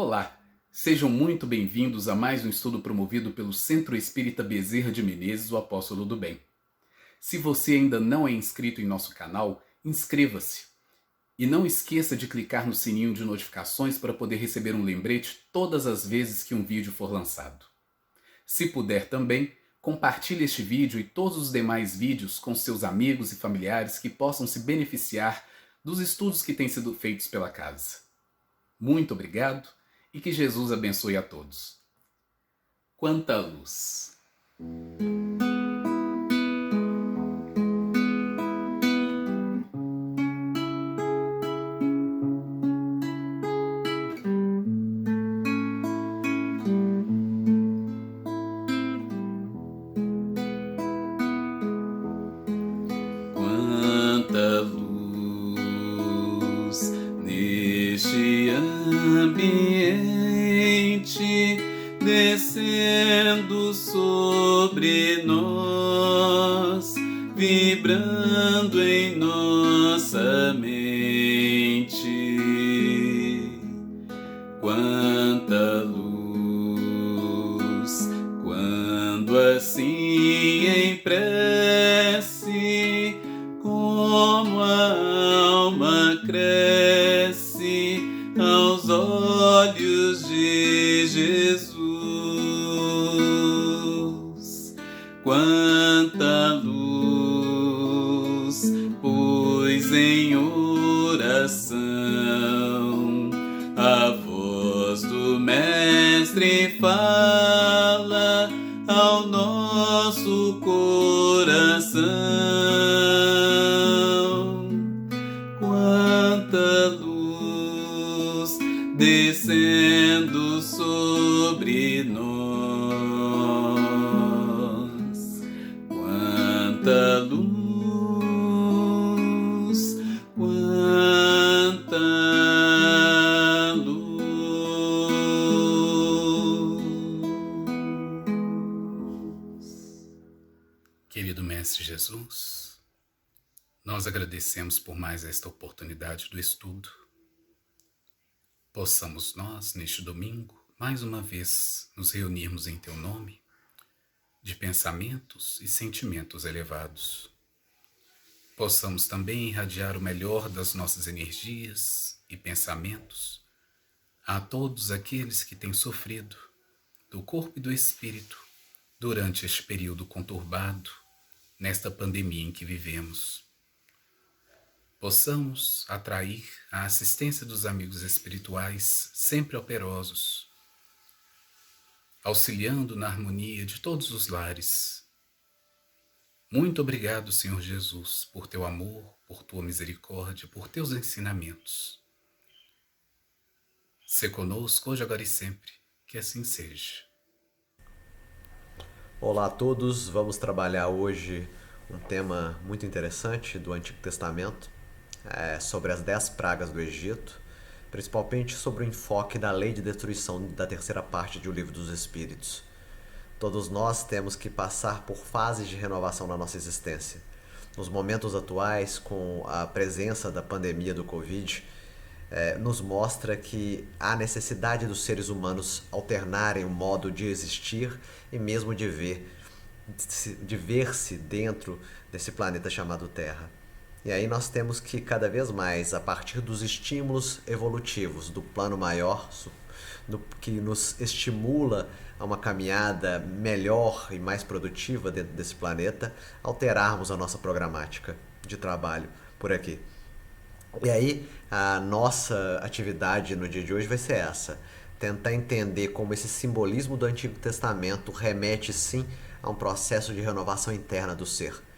Olá, sejam muito bem-vindos a mais um estudo promovido pelo Centro Espírita Bezerra de Menezes, o Apóstolo do Bem. Se você ainda não é inscrito em nosso canal, inscreva-se. E não esqueça de clicar no sininho de notificações para poder receber um lembrete todas as vezes que um vídeo for lançado. Se puder também, compartilhe este vídeo e todos os demais vídeos com seus amigos e familiares que possam se beneficiar dos estudos que têm sido feitos pela casa. Muito obrigado e que Jesus abençoe a todos. Quanta luz! Quanta luz neste ambiente descendo sobre nós, vibrando em nossa mente. Quanta luz, quando assim em prece, como a alma cresce aos olhos de Jesus. Quanta luz, pois em oração a voz do Mestre fala ao nosso coração. Quanta luz descendo sobre nós. Quanta luz, quanta luz. Querido Mestre Jesus, nós agradecemos por mais esta oportunidade do estudo. Possamos nós, neste domingo, mais uma vez nos reunirmos em Teu nome, de pensamentos e sentimentos elevados. Possamos também irradiar o melhor das nossas energias e pensamentos a todos aqueles que têm sofrido, do corpo e do espírito, durante este período conturbado, nesta pandemia em que vivemos. Possamos atrair a assistência dos amigos espirituais sempre operosos, auxiliando na harmonia de todos os lares. Muito obrigado, Senhor Jesus, por Teu amor, por Tua misericórdia, por Teus ensinamentos. Sê conosco hoje, agora e sempre, que assim seja. Olá a todos, vamos trabalhar hoje um tema muito interessante do Antigo Testamento, sobre as 10 pragas do Egito, principalmente sobre o enfoque da lei de destruição da terceira parte do Livro dos Espíritos. Todos nós temos que passar por fases de renovação na nossa existência. Nos momentos atuais, com a presença da pandemia do Covid, nos mostra que há necessidade dos seres humanos alternarem o modo de existir e mesmo de ver-se dentro desse planeta chamado Terra. E aí nós temos que cada vez mais, a partir dos estímulos evolutivos do plano maior, que nos estimula a uma caminhada melhor e mais produtiva dentro desse planeta, alterarmos a nossa programática de trabalho por aqui. E aí, a nossa atividade no dia de hoje vai ser essa: tentar entender como esse simbolismo do Antigo Testamento remete sim a um processo de renovação interna do ser.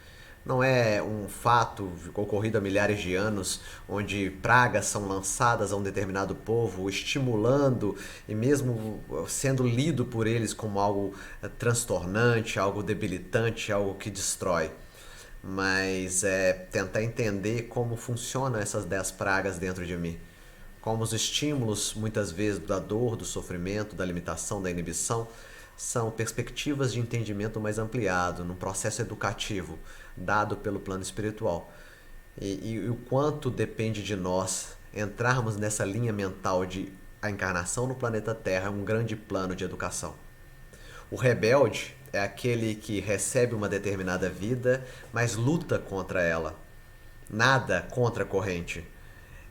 Não é um fato ocorrido há milhares de anos, onde pragas são lançadas a um determinado povo, estimulando e mesmo sendo lido por eles como algo transtornante, algo debilitante, algo que destrói. Mas é tentar entender como funcionam essas 10 pragas dentro de mim. Como os estímulos, muitas vezes, da dor, do sofrimento, da limitação, da inibição, são perspectivas de entendimento mais ampliado, num processo educativo, dado pelo plano espiritual. E o quanto depende de nós entrarmos nessa linha mental de a encarnação no planeta Terra é um grande plano de educação. O rebelde é aquele que recebe uma determinada vida, mas luta contra ela. Nada contra a corrente.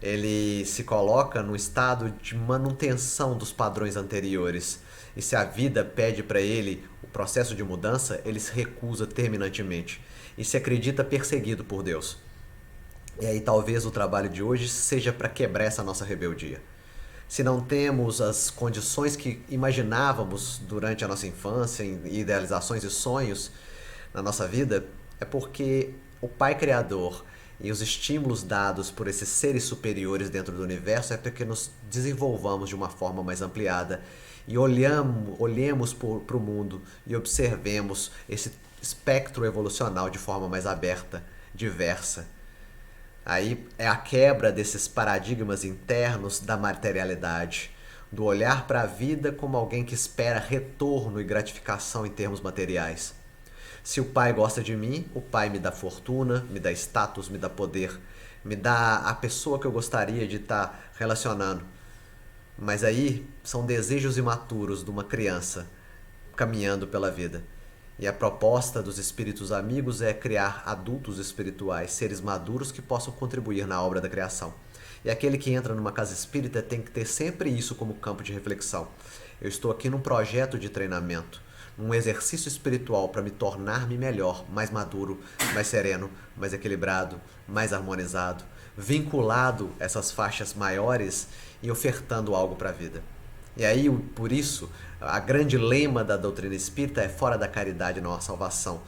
Ele se coloca no estado de manutenção dos padrões anteriores. E se a vida pede para ele o processo de mudança, ele se recusa terminantemente. E se acredita perseguido por Deus. E aí talvez o trabalho de hoje seja para quebrar essa nossa rebeldia. Se não temos as condições que imaginávamos durante a nossa infância, idealizações e sonhos na nossa vida, é porque o Pai Criador e os estímulos dados por esses seres superiores dentro do universo é para que nos desenvolvamos de uma forma mais ampliada e olhemos para o mundo e observemos esse espectro evolucional de forma mais aberta, diversa. Aí é a quebra desses paradigmas internos da materialidade, do olhar para a vida como alguém que espera retorno e gratificação em termos materiais. Se o pai gosta de mim, o pai me dá fortuna, me dá status, me dá poder, me dá a pessoa que eu gostaria de estar relacionando. Mas aí são desejos imaturos de uma criança caminhando pela vida. E a proposta dos espíritos amigos é criar adultos espirituais, seres maduros que possam contribuir na obra da criação. E aquele que entra numa casa espírita tem que ter sempre isso como campo de reflexão. Eu estou aqui num projeto de treinamento, num exercício espiritual para me tornar-me melhor, mais maduro, mais sereno, mais equilibrado, mais harmonizado, vinculado a essas faixas maiores e ofertando algo para a vida. E aí, por isso, a grande lema da doutrina espírita é fora da caridade não há salvação.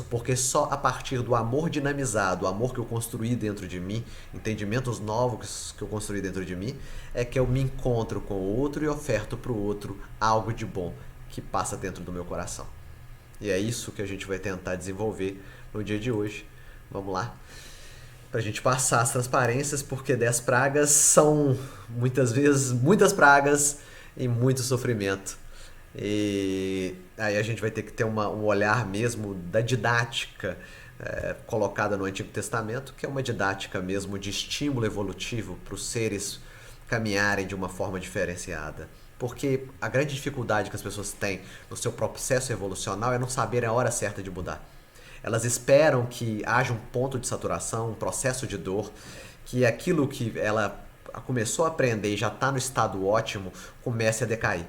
Porque só a partir do amor dinamizado, o amor que eu construí dentro de mim, entendimentos novos que eu construí dentro de mim, é que eu me encontro com o outro e oferto para o outro algo de bom que passa dentro do meu coração. E é isso que a gente vai tentar desenvolver no dia de hoje. Vamos lá? Pra gente passar as transparências, porque 10 pragas são muitas vezes muitas pragas e muito sofrimento. E aí a gente vai ter que ter um olhar mesmo da didática colocada no Antigo Testamento, que é uma didática mesmo de estímulo evolutivo para os seres caminharem de uma forma diferenciada. Porque a grande dificuldade que as pessoas têm no seu processo evolucional é não saber a hora certa de mudar. Elas esperam que haja um ponto de saturação, um processo de dor, que aquilo que ela começou a aprender e já está no estado ótimo, comece a decair.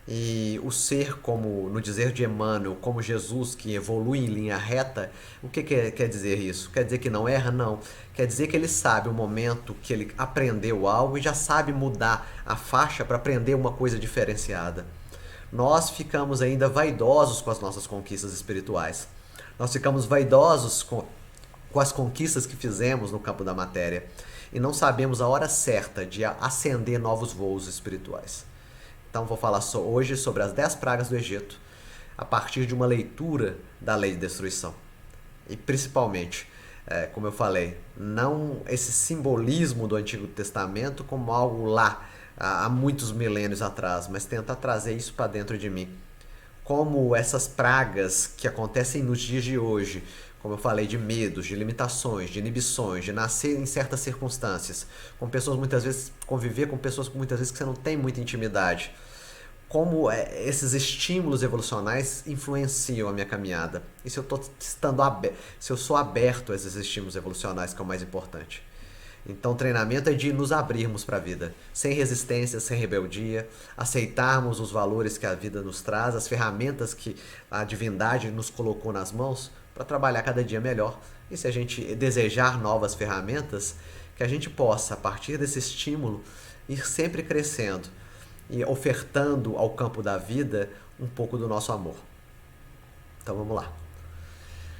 E o ser, como no dizer de Emmanuel, como Jesus, que evolui em linha reta, o que quer dizer isso? Quer dizer que não erra? Não. Quer dizer que ele sabe o momento que ele aprendeu algo e já sabe mudar a faixa para aprender uma coisa diferenciada. Nós ficamos ainda vaidosos com as nossas conquistas espirituais. Nós ficamos vaidosos com as conquistas que fizemos no campo da matéria e não sabemos a hora certa de ascender novos voos espirituais. Então vou falar hoje sobre as 10 pragas do Egito, a partir de uma leitura da lei de destruição. E principalmente, como eu falei, não esse simbolismo do Antigo Testamento como algo lá, há muitos milênios atrás, mas tentar trazer isso para dentro de mim. Como essas pragas que acontecem nos dias de hoje, como eu falei, de medos, de limitações, de inibições, de nascer em certas circunstâncias, com pessoas muitas vezes, conviver com pessoas muitas vezes que você não tem muita intimidade. Como esses estímulos evolucionais influenciam a minha caminhada. E se eu sou aberto a esses estímulos evolucionais, que é o mais importante. Então o treinamento é de nos abrirmos para a vida, sem resistência, sem rebeldia, aceitarmos os valores que a vida nos traz, as ferramentas que a divindade nos colocou nas mãos para trabalhar cada dia melhor. E se a gente desejar novas ferramentas, que a gente possa, a partir desse estímulo, ir sempre crescendo e ofertando ao campo da vida um pouco do nosso amor. Então vamos lá.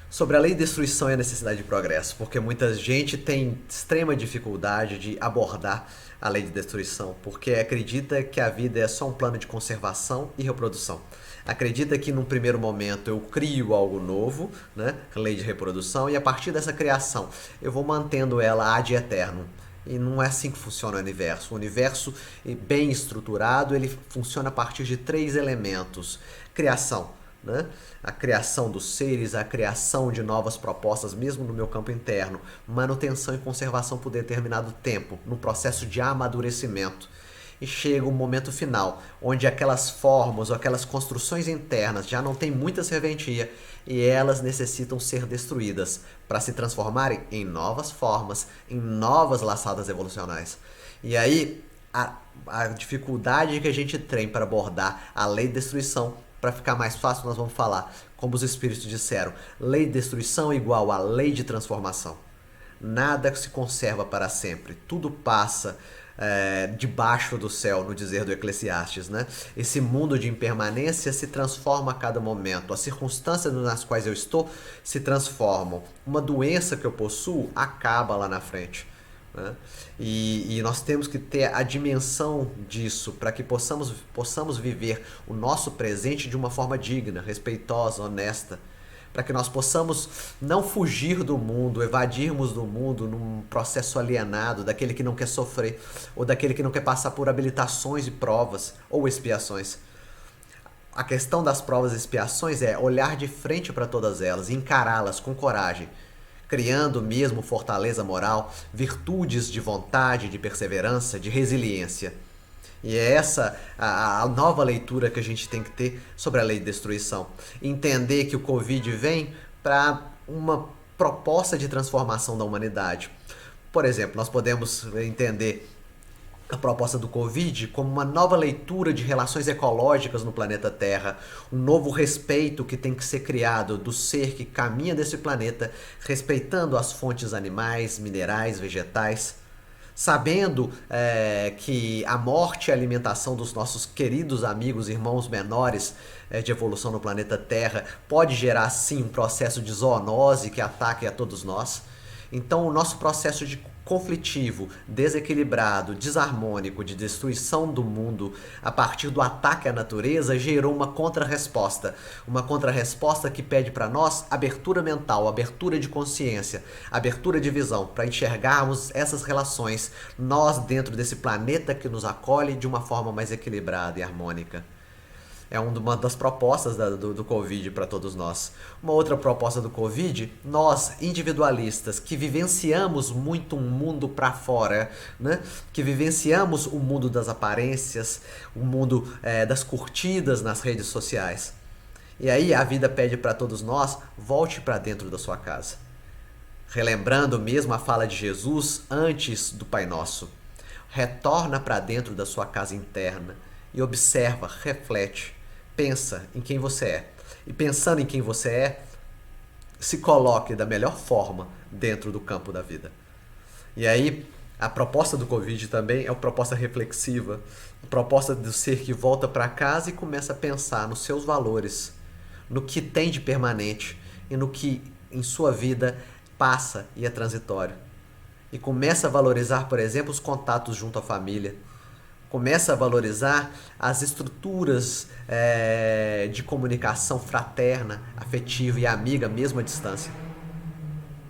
Sobre a lei de destruição e a necessidade de progresso, porque muita gente tem extrema dificuldade de abordar a lei de destruição, porque acredita que a vida é só um plano de conservação e reprodução. Acredita que num primeiro momento eu crio algo novo, né, lei de reprodução, e a partir dessa criação eu vou mantendo ela ad eternum. E não é assim que funciona o universo. O universo bem estruturado, ele funciona a partir de 3 elementos. Criação, né? A criação dos seres, a criação de novas propostas, mesmo no meu campo interno. Manutenção e conservação por determinado tempo, no processo de amadurecimento. e chega o momento final, onde aquelas formas ou aquelas construções internas já não têm muita serventia e elas necessitam ser destruídas para se transformarem em novas formas, em novas laçadas evolucionais. E aí, a dificuldade que a gente tem para abordar a lei de destruição, para ficar mais fácil, nós vamos falar, como os espíritos disseram, lei de destruição igual a lei de transformação. Nada se conserva para sempre, tudo passa debaixo do céu, no dizer do Eclesiastes, né? Esse mundo de impermanência se transforma a cada momento, as circunstâncias nas quais eu estou se transformam, uma doença que eu possuo acaba lá na frente. Né? E nós temos que ter a dimensão disso para que possamos viver o nosso presente de uma forma digna, respeitosa, honesta, para que nós possamos não fugir do mundo, evadirmos do mundo num processo alienado, daquele que não quer sofrer, ou daquele que não quer passar por habilitações e provas ou expiações. A questão das provas e expiações é olhar de frente para todas elas e encará-las com coragem, criando mesmo fortaleza moral, virtudes de vontade, de perseverança, de resiliência. E é essa a nova leitura que a gente tem que ter sobre a lei de destruição. Entender que o Covid vem para uma proposta de transformação da humanidade. Por exemplo, nós podemos entender a proposta do Covid como uma nova leitura de relações ecológicas no planeta Terra, um novo respeito que tem que ser criado do ser que caminha desse planeta, respeitando as fontes animais, minerais, vegetais, sabendo que a morte e a alimentação dos nossos queridos amigos, irmãos menores de evolução no planeta Terra pode gerar sim um processo de zoonose que ataque a todos nós. Então o nosso processo de conflitivo, desequilibrado, desarmônico, de destruição do mundo a partir do ataque à natureza gerou uma contrarresposta que pede para nós abertura mental, abertura de consciência, abertura de visão, para enxergarmos essas relações, nós dentro desse planeta que nos acolhe de uma forma mais equilibrada e harmônica. É uma das propostas do Covid para todos nós. Uma outra proposta do Covid, nós individualistas que vivenciamos muito um mundo para fora, né? Que vivenciamos o mundo das aparências, o mundo das curtidas nas redes sociais. E aí a vida pede para todos nós, volte para dentro da sua casa. Relembrando mesmo a fala de Jesus antes do Pai Nosso. Retorna para dentro da sua casa interna e observa, reflete. Pensa em quem você é. E pensando em quem você é, se coloque da melhor forma dentro do campo da vida. E aí, a proposta do Covid também é uma proposta reflexiva. A proposta do ser que volta para casa e começa a pensar nos seus valores, no que tem de permanente e no que em sua vida passa e é transitório. E começa a valorizar, por exemplo, os contatos junto à família. Começa a valorizar as estruturas de comunicação fraterna, afetiva e amiga, mesmo à distância.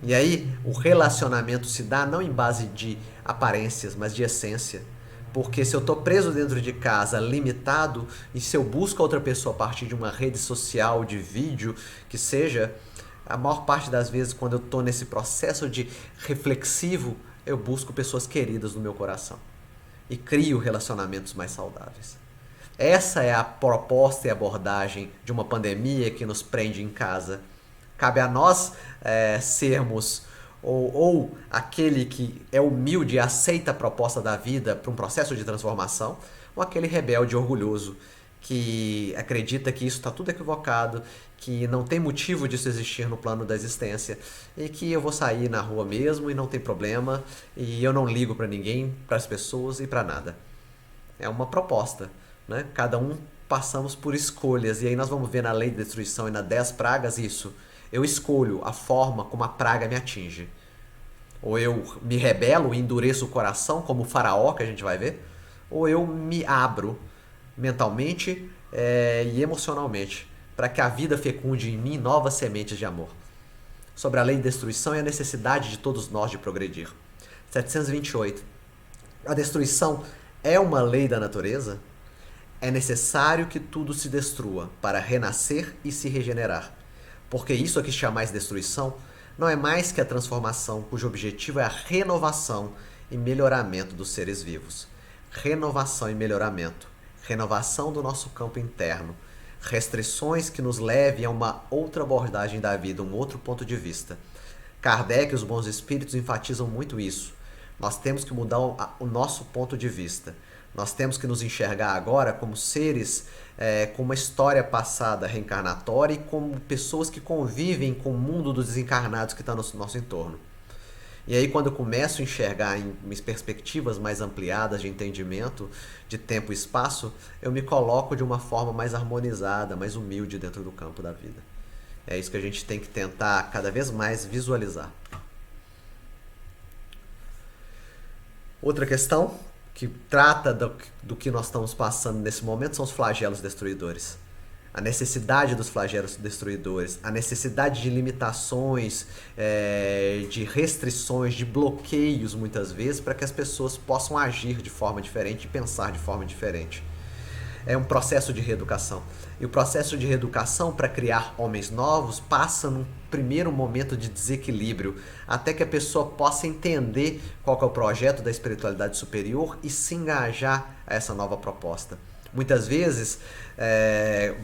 E aí, o relacionamento se dá não em base de aparências, mas de essência. Porque se eu estou preso dentro de casa, limitado, e se eu busco outra pessoa a partir de uma rede social, de vídeo, que seja, a maior parte das vezes, quando eu estou nesse processo de reflexivo, eu busco pessoas queridas no meu coração. E crio relacionamentos mais saudáveis. Essa é a proposta e abordagem de uma pandemia que nos prende em casa. Cabe a nós sermos ou aquele que é humilde e aceita a proposta da vida para um processo de transformação, ou aquele rebelde orgulhoso que acredita que isso está tudo equivocado, que não tem motivo disso existir no plano da existência e que eu vou sair na rua mesmo e não tem problema e eu não ligo para ninguém, para as pessoas e para nada. É uma proposta, né? Cada um passamos por escolhas e aí nós vamos ver na lei de destruição e na 10 pragas isso. Eu escolho a forma como a praga me atinge. Ou eu me rebelo e endureço o coração como o faraó que a gente vai ver, ou eu me abro mentalmente e emocionalmente, para que a vida fecunde em mim novas sementes de amor. Sobre a lei de destruição e a necessidade de todos nós de progredir. 728. A destruição é uma lei da natureza? É necessário que tudo se destrua para renascer e se regenerar. Porque isso que chamais destruição não é mais que a transformação cujo objetivo é a renovação e melhoramento dos seres vivos. renovação e melhoramento, renovação do nosso campo interno, restrições que nos levem a uma outra abordagem da vida, um outro ponto de vista. Kardec e os bons espíritos enfatizam muito isso. Nós temos que mudar o nosso ponto de vista. Nós temos que nos enxergar agora como seres com uma história passada reencarnatória e como pessoas que convivem com o mundo dos desencarnados que está no nosso entorno. E aí, quando eu começo a enxergar em perspectivas mais ampliadas de entendimento de tempo e espaço, eu me coloco de uma forma mais harmonizada, mais humilde dentro do campo da vida. É isso que a gente tem que tentar cada vez mais visualizar. Outra questão que trata do que nós estamos passando nesse momento são os flagelos destruidores. A necessidade dos flagelos destruidores, a necessidade de limitações, de restrições, de bloqueios muitas vezes para que as pessoas possam agir de forma diferente e pensar de forma diferente. É um processo de reeducação. E o processo de reeducação para criar homens novos passa num primeiro momento de desequilíbrio, até que a pessoa possa entender qual que é o projeto da espiritualidade superior e se engajar a essa nova proposta. Muitas vezes,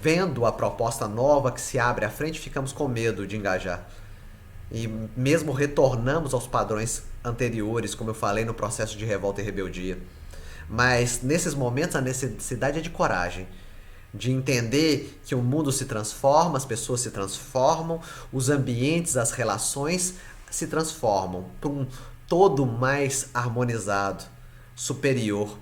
vendo a proposta nova que se abre à frente, ficamos com medo de engajar. E mesmo retornamos aos padrões anteriores, como eu falei no processo de revolta e rebeldia. Mas nesses momentos a necessidade é de coragem, de entender que o mundo se transforma, as pessoas se transformam, os ambientes, as relações se transformam para um todo mais harmonizado, superior,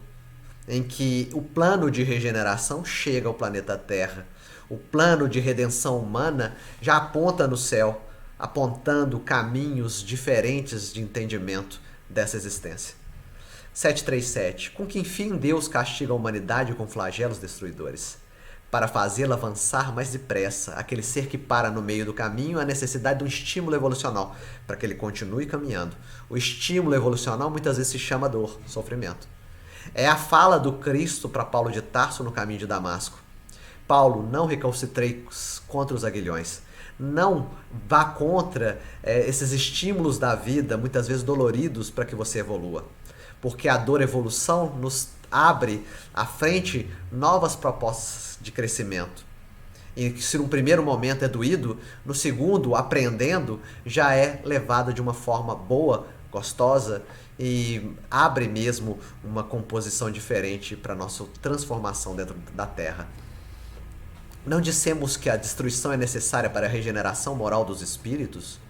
em que o plano de regeneração chega ao planeta Terra. O plano de redenção humana já aponta no céu, apontando caminhos diferentes de entendimento dessa existência. 737. Com que fim Deus castiga a humanidade com flagelos destruidores? Para fazê-la avançar mais depressa, aquele ser que para no meio do caminho, a necessidade de um estímulo evolucional, para que ele continue caminhando. O estímulo evolucional muitas vezes se chama dor, sofrimento. É a fala do Cristo para Paulo de Tarso no caminho de Damasco. Paulo, não recalcitreis contra os aguilhões. Não vá contra esses estímulos da vida, muitas vezes doloridos, para que você evolua. Porque a dor evolução nos abre à frente novas propostas de crescimento. E se no primeiro momento é doído, no segundo, aprendendo, já é levado de uma forma boa, gostosa, e abre mesmo uma composição diferente para a nossa transformação dentro da Terra. Não dissemos que a destruição é necessária para a regeneração moral dos espíritos,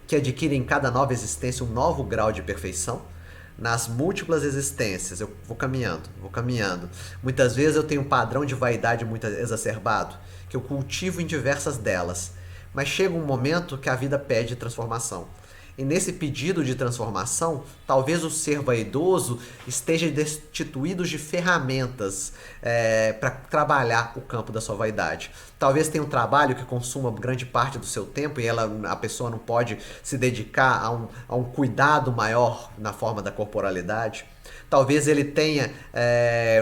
que adquirem em cada nova existência um novo grau de perfeição? Nas múltiplas existências, eu vou caminhando. Muitas vezes eu tenho um padrão de vaidade muito exacerbado, que eu cultivo em diversas delas, mas chega um momento que a vida pede transformação. E nesse pedido de transformação, talvez o ser vaidoso esteja destituído de ferramentas para trabalhar o campo da sua vaidade. Talvez tenha um trabalho que consuma grande parte do seu tempo e a pessoa não pode se dedicar a um cuidado maior na forma da corporalidade. Talvez ele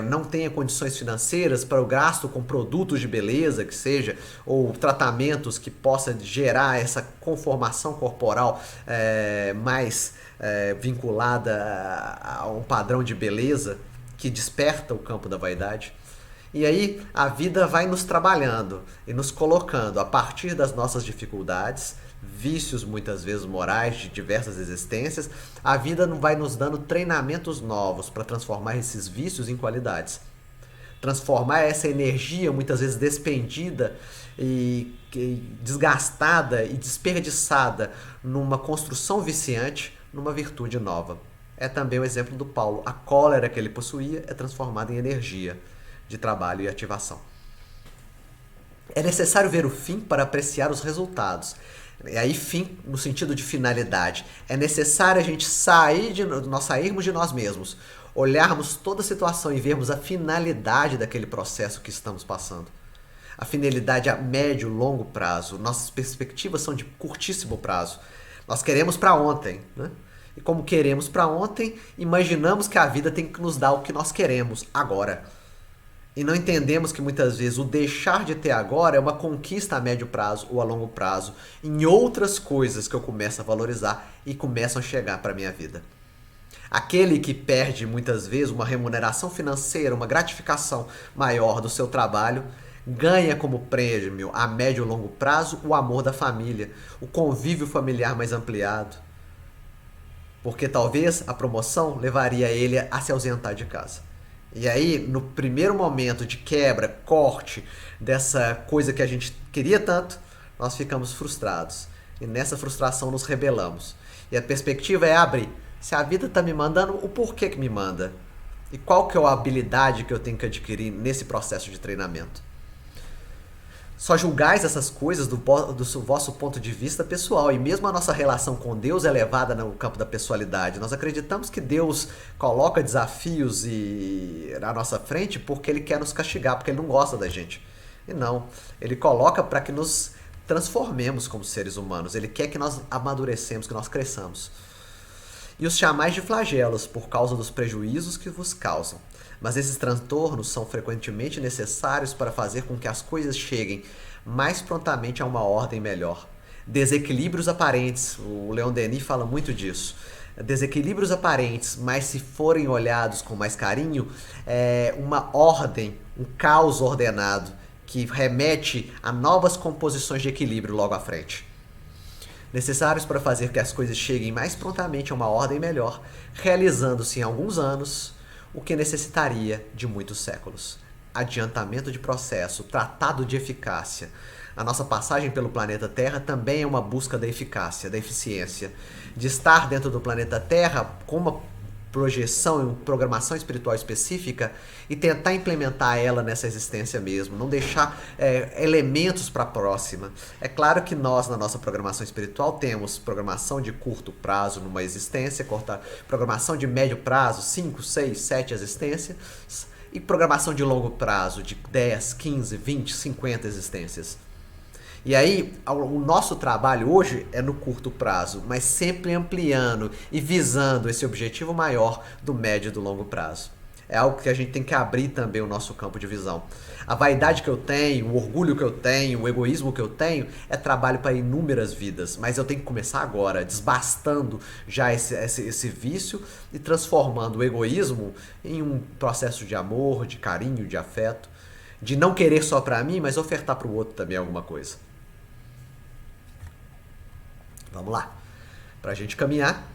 não tenha condições financeiras para o gasto com produtos de beleza, que seja, ou tratamentos que possa gerar essa conformação corporal mais vinculada a um padrão de beleza que desperta o campo da vaidade. E aí a vida vai nos trabalhando e nos colocando a partir das nossas dificuldades, vícios muitas vezes morais de diversas existências, a vida vai nos dando treinamentos novos para transformar esses vícios em qualidades. Transformar essa energia muitas vezes despendida e desgastada e desperdiçada numa construção viciante, numa virtude nova. É também o exemplo do Paulo. A cólera que ele possuía é transformada em energia de trabalho e ativação. É necessário ver o fim para apreciar os resultados. E aí, fim no sentido de finalidade. É necessário a gente nós sairmos de nós mesmos, olharmos toda a situação e vermos a finalidade daquele processo que estamos passando. A finalidade a médio e longo prazo. Nossas perspectivas são de curtíssimo prazo. Nós queremos para ontem, né? E como queremos para ontem, imaginamos que a vida tem que nos dar o que nós queremos agora. E não entendemos que muitas vezes o deixar de ter agora é uma conquista a médio prazo ou a longo prazo em outras coisas que eu começo a valorizar e começam a chegar para a minha vida. Aquele que perde muitas vezes uma remuneração financeira, uma gratificação maior do seu trabalho, ganha como prêmio a médio e longo prazo o amor da família, o convívio familiar mais ampliado. Porque talvez a promoção levaria ele a se ausentar de casa. E aí, no primeiro momento de quebra, corte dessa coisa que a gente queria tanto, nós ficamos frustrados. E nessa frustração nos rebelamos. E a perspectiva é abrir. Se a vida está me mandando, o porquê que me manda? E qual que é a habilidade que eu tenho que adquirir nesse processo de treinamento? Só julgais essas coisas do vosso ponto de vista pessoal. E mesmo a nossa relação com Deus é levada no campo da pessoalidade. Nós acreditamos que Deus coloca desafios na nossa frente porque Ele quer nos castigar, porque Ele não gosta da gente. E não, Ele coloca para que nos transformemos como seres humanos. Ele quer que nós amadurecemos, que nós cresçamos. E os chamais de flagelos por causa dos prejuízos que vos causam. Mas esses transtornos são frequentemente necessários para fazer com que as coisas cheguem mais prontamente a uma ordem melhor. Desequilíbrios aparentes, o Leon Denis fala muito disso. Desequilíbrios aparentes, mas se forem olhados com mais carinho, é uma ordem, um caos ordenado, que remete a novas composições de equilíbrio logo à frente. Necessários para fazer que as coisas cheguem mais prontamente a uma ordem melhor, realizando-se em alguns anos o que necessitaria de muitos séculos. Adiantamento de processo, tratado de eficácia. A nossa passagem pelo planeta Terra também é uma busca da eficácia, da eficiência, de estar dentro do planeta Terra com uma projeção e uma programação espiritual específica e tentar implementar ela nessa existência mesmo, não deixar elementos para a próxima. É claro que nós, na nossa programação espiritual, temos programação de curto prazo numa existência, programação de médio prazo, 5, 6, 7 existências, e programação de longo prazo, de 10, 15, 20, 50 existências. E aí, o nosso trabalho hoje é no curto prazo, mas sempre ampliando e visando esse objetivo maior do médio e do longo prazo. É algo que a gente tem que abrir também o nosso campo de visão. A vaidade que eu tenho, o orgulho que eu tenho, o egoísmo que eu tenho, é trabalho para inúmeras vidas. Mas eu tenho que começar agora, desbastando já esse vício e transformando o egoísmo em um processo de amor, de carinho, de afeto, de não querer só para mim, mas ofertar para o outro também alguma coisa. Vamos lá. Para a gente caminhar,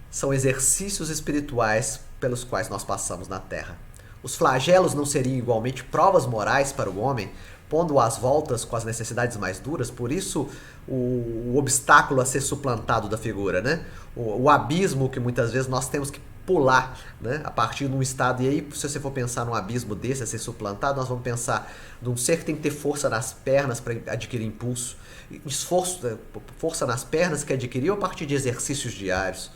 são exercícios espirituais pelos quais nós passamos na Terra. Os flagelos não seriam igualmente provas morais para o homem, pondo às voltas com as necessidades mais duras? Por isso, o obstáculo a ser suplantado da figura, né? O abismo que muitas vezes nós temos que pular, né? A partir de um estado. E aí, se você for pensar num abismo desse a ser suplantado, nós vamos pensar de um ser que tem que ter força nas pernas para adquirir impulso. Força nas pernas que adquiriu a partir de exercícios diários.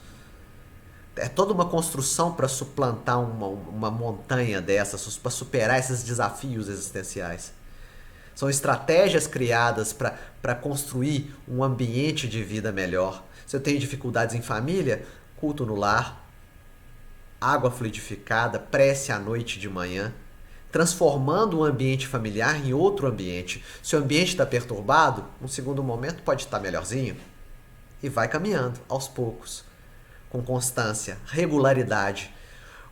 É toda uma construção para suplantar uma montanha dessas, para superar esses desafios existenciais. São estratégias criadas para construir um ambiente de vida melhor. Se eu tenho dificuldades em família, culto no lar, água fluidificada, prece à noite e de manhã, transformando um ambiente familiar em outro ambiente. Se o ambiente está perturbado, um segundo momento pode estar melhorzinho. E vai caminhando, aos poucos, com constância, regularidade.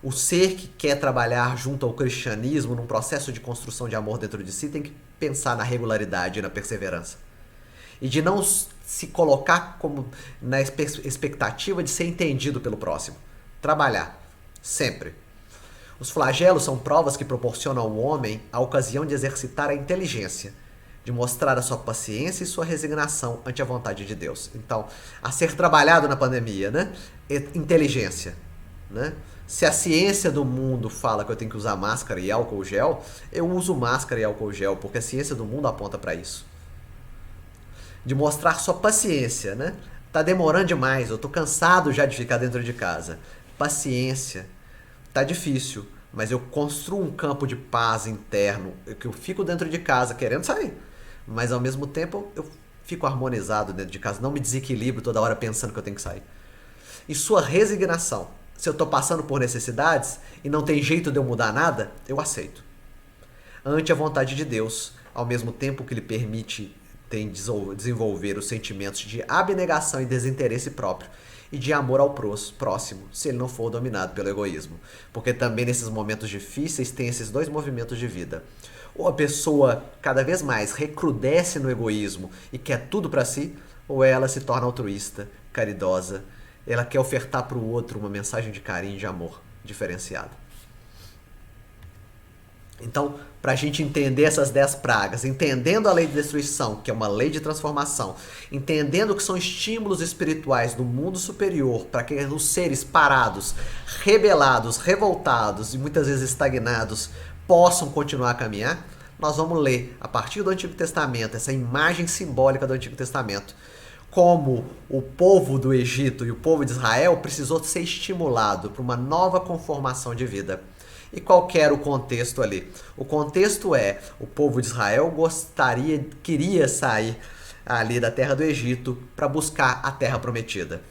O ser que quer trabalhar junto ao cristianismo, num processo de construção de amor dentro de si, tem que pensar na regularidade e na perseverança. E de não se colocar como na expectativa de ser entendido pelo próximo. Trabalhar, sempre. Os flagelos são provas que proporcionam ao homem a ocasião de exercitar a inteligência, de mostrar a sua paciência e sua resignação ante a vontade de Deus. Então, a ser trabalhado na pandemia, né? Inteligência, né? Se a ciência do mundo fala que eu tenho que usar máscara e álcool gel, eu uso máscara e álcool gel, porque a ciência do mundo aponta para isso. De mostrar sua paciência, né? Tá demorando demais, eu tô cansado já de ficar dentro de casa. Paciência. Tá difícil, mas eu construo um campo de paz interno, que eu fico dentro de casa querendo sair, mas ao mesmo tempo eu fico harmonizado dentro de casa, não me desequilibro toda hora pensando que eu tenho que sair. E sua resignação. Se eu estou passando por necessidades e não tem jeito de eu mudar nada, eu aceito. Ante a vontade de Deus, ao mesmo tempo que Ele permite desenvolver os sentimentos de abnegação e desinteresse próprio, e de amor ao próximo, se ele não for dominado pelo egoísmo. Porque também nesses momentos difíceis tem esses dois movimentos de vida. Ou a pessoa cada vez mais recrudesce no egoísmo e quer tudo para si, ou ela se torna altruísta, caridosa, ela quer ofertar para o outro uma mensagem de carinho e de amor diferenciada. Então, para a gente entender essas 10 pragas, entendendo a lei de destruição, que é uma lei de transformação, entendendo que são estímulos espirituais do mundo superior para que os seres parados, rebelados, revoltados e muitas vezes estagnados possam continuar a caminhar, nós vamos ler, a partir do Antigo Testamento, essa imagem simbólica do Antigo Testamento, como o povo do Egito e o povo de Israel precisou ser estimulado para uma nova conformação de vida. E qual que era o contexto ali? O contexto é, o povo de Israel queria sair ali da terra do Egito para buscar a terra prometida.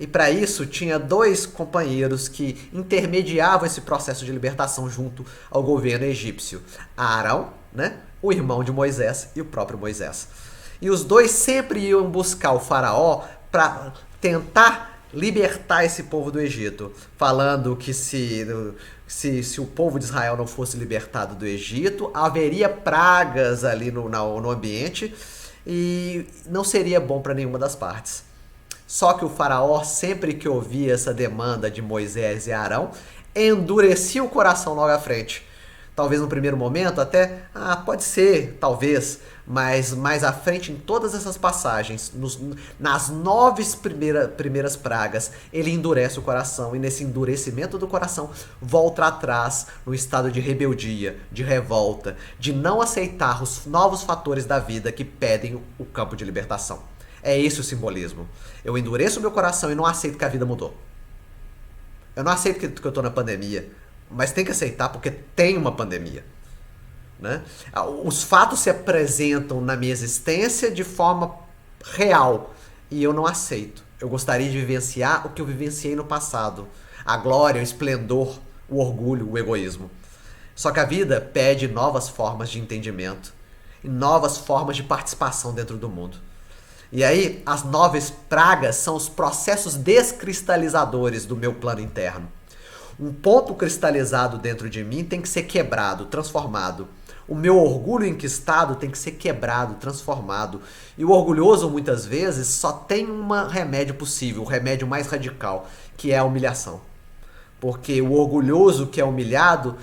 E para isso tinha dois companheiros que intermediavam esse processo de libertação junto ao governo egípcio. Arão, né? O irmão de Moisés e o próprio Moisés. E os dois sempre iam buscar o faraó para tentar libertar esse povo do Egito, falando que se o povo de Israel não fosse libertado do Egito, haveria pragas ali no ambiente e não seria bom para nenhuma das partes. Só que o faraó, sempre que ouvia essa demanda de Moisés e Arão, endurecia o coração logo à frente. Talvez no primeiro momento até, pode ser, talvez, mas mais à frente, em todas essas passagens, nas 9 primeiras pragas, ele endurece o coração, e nesse endurecimento do coração volta atrás no estado de rebeldia, de revolta, de não aceitar os novos fatores da vida que pedem o campo de libertação. É esse o simbolismo. Eu endureço o meu coração e não aceito que a vida mudou. Eu não aceito que eu estou na pandemia, mas tem que aceitar porque tem uma pandemia. Né? Os fatos se apresentam na minha existência de forma real e eu não aceito. Eu gostaria de vivenciar o que eu vivenciei no passado. A glória, o esplendor, o orgulho, o egoísmo. Só que a vida pede novas formas de entendimento e novas formas de participação dentro do mundo. E aí, as 9 pragas são os processos descristalizadores do meu plano interno. Um ponto cristalizado dentro de mim tem que ser quebrado, transformado. O meu orgulho enquistado tem que ser quebrado, transformado. E o orgulhoso, muitas vezes, só tem um remédio possível, o remédio mais radical, que é a humilhação. Porque o orgulhoso que é humilhado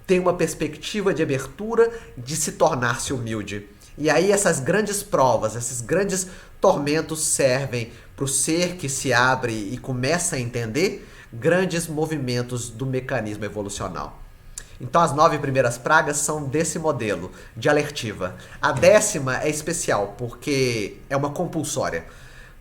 tem uma perspectiva de abertura de se tornar-se humilde. E aí essas grandes provas, esses grandes tormentos servem para o ser que se abre e começa a entender grandes movimentos do mecanismo evolucional. Então as 9 primeiras pragas são desse modelo de alertiva. A 10ª é especial porque é uma compulsória.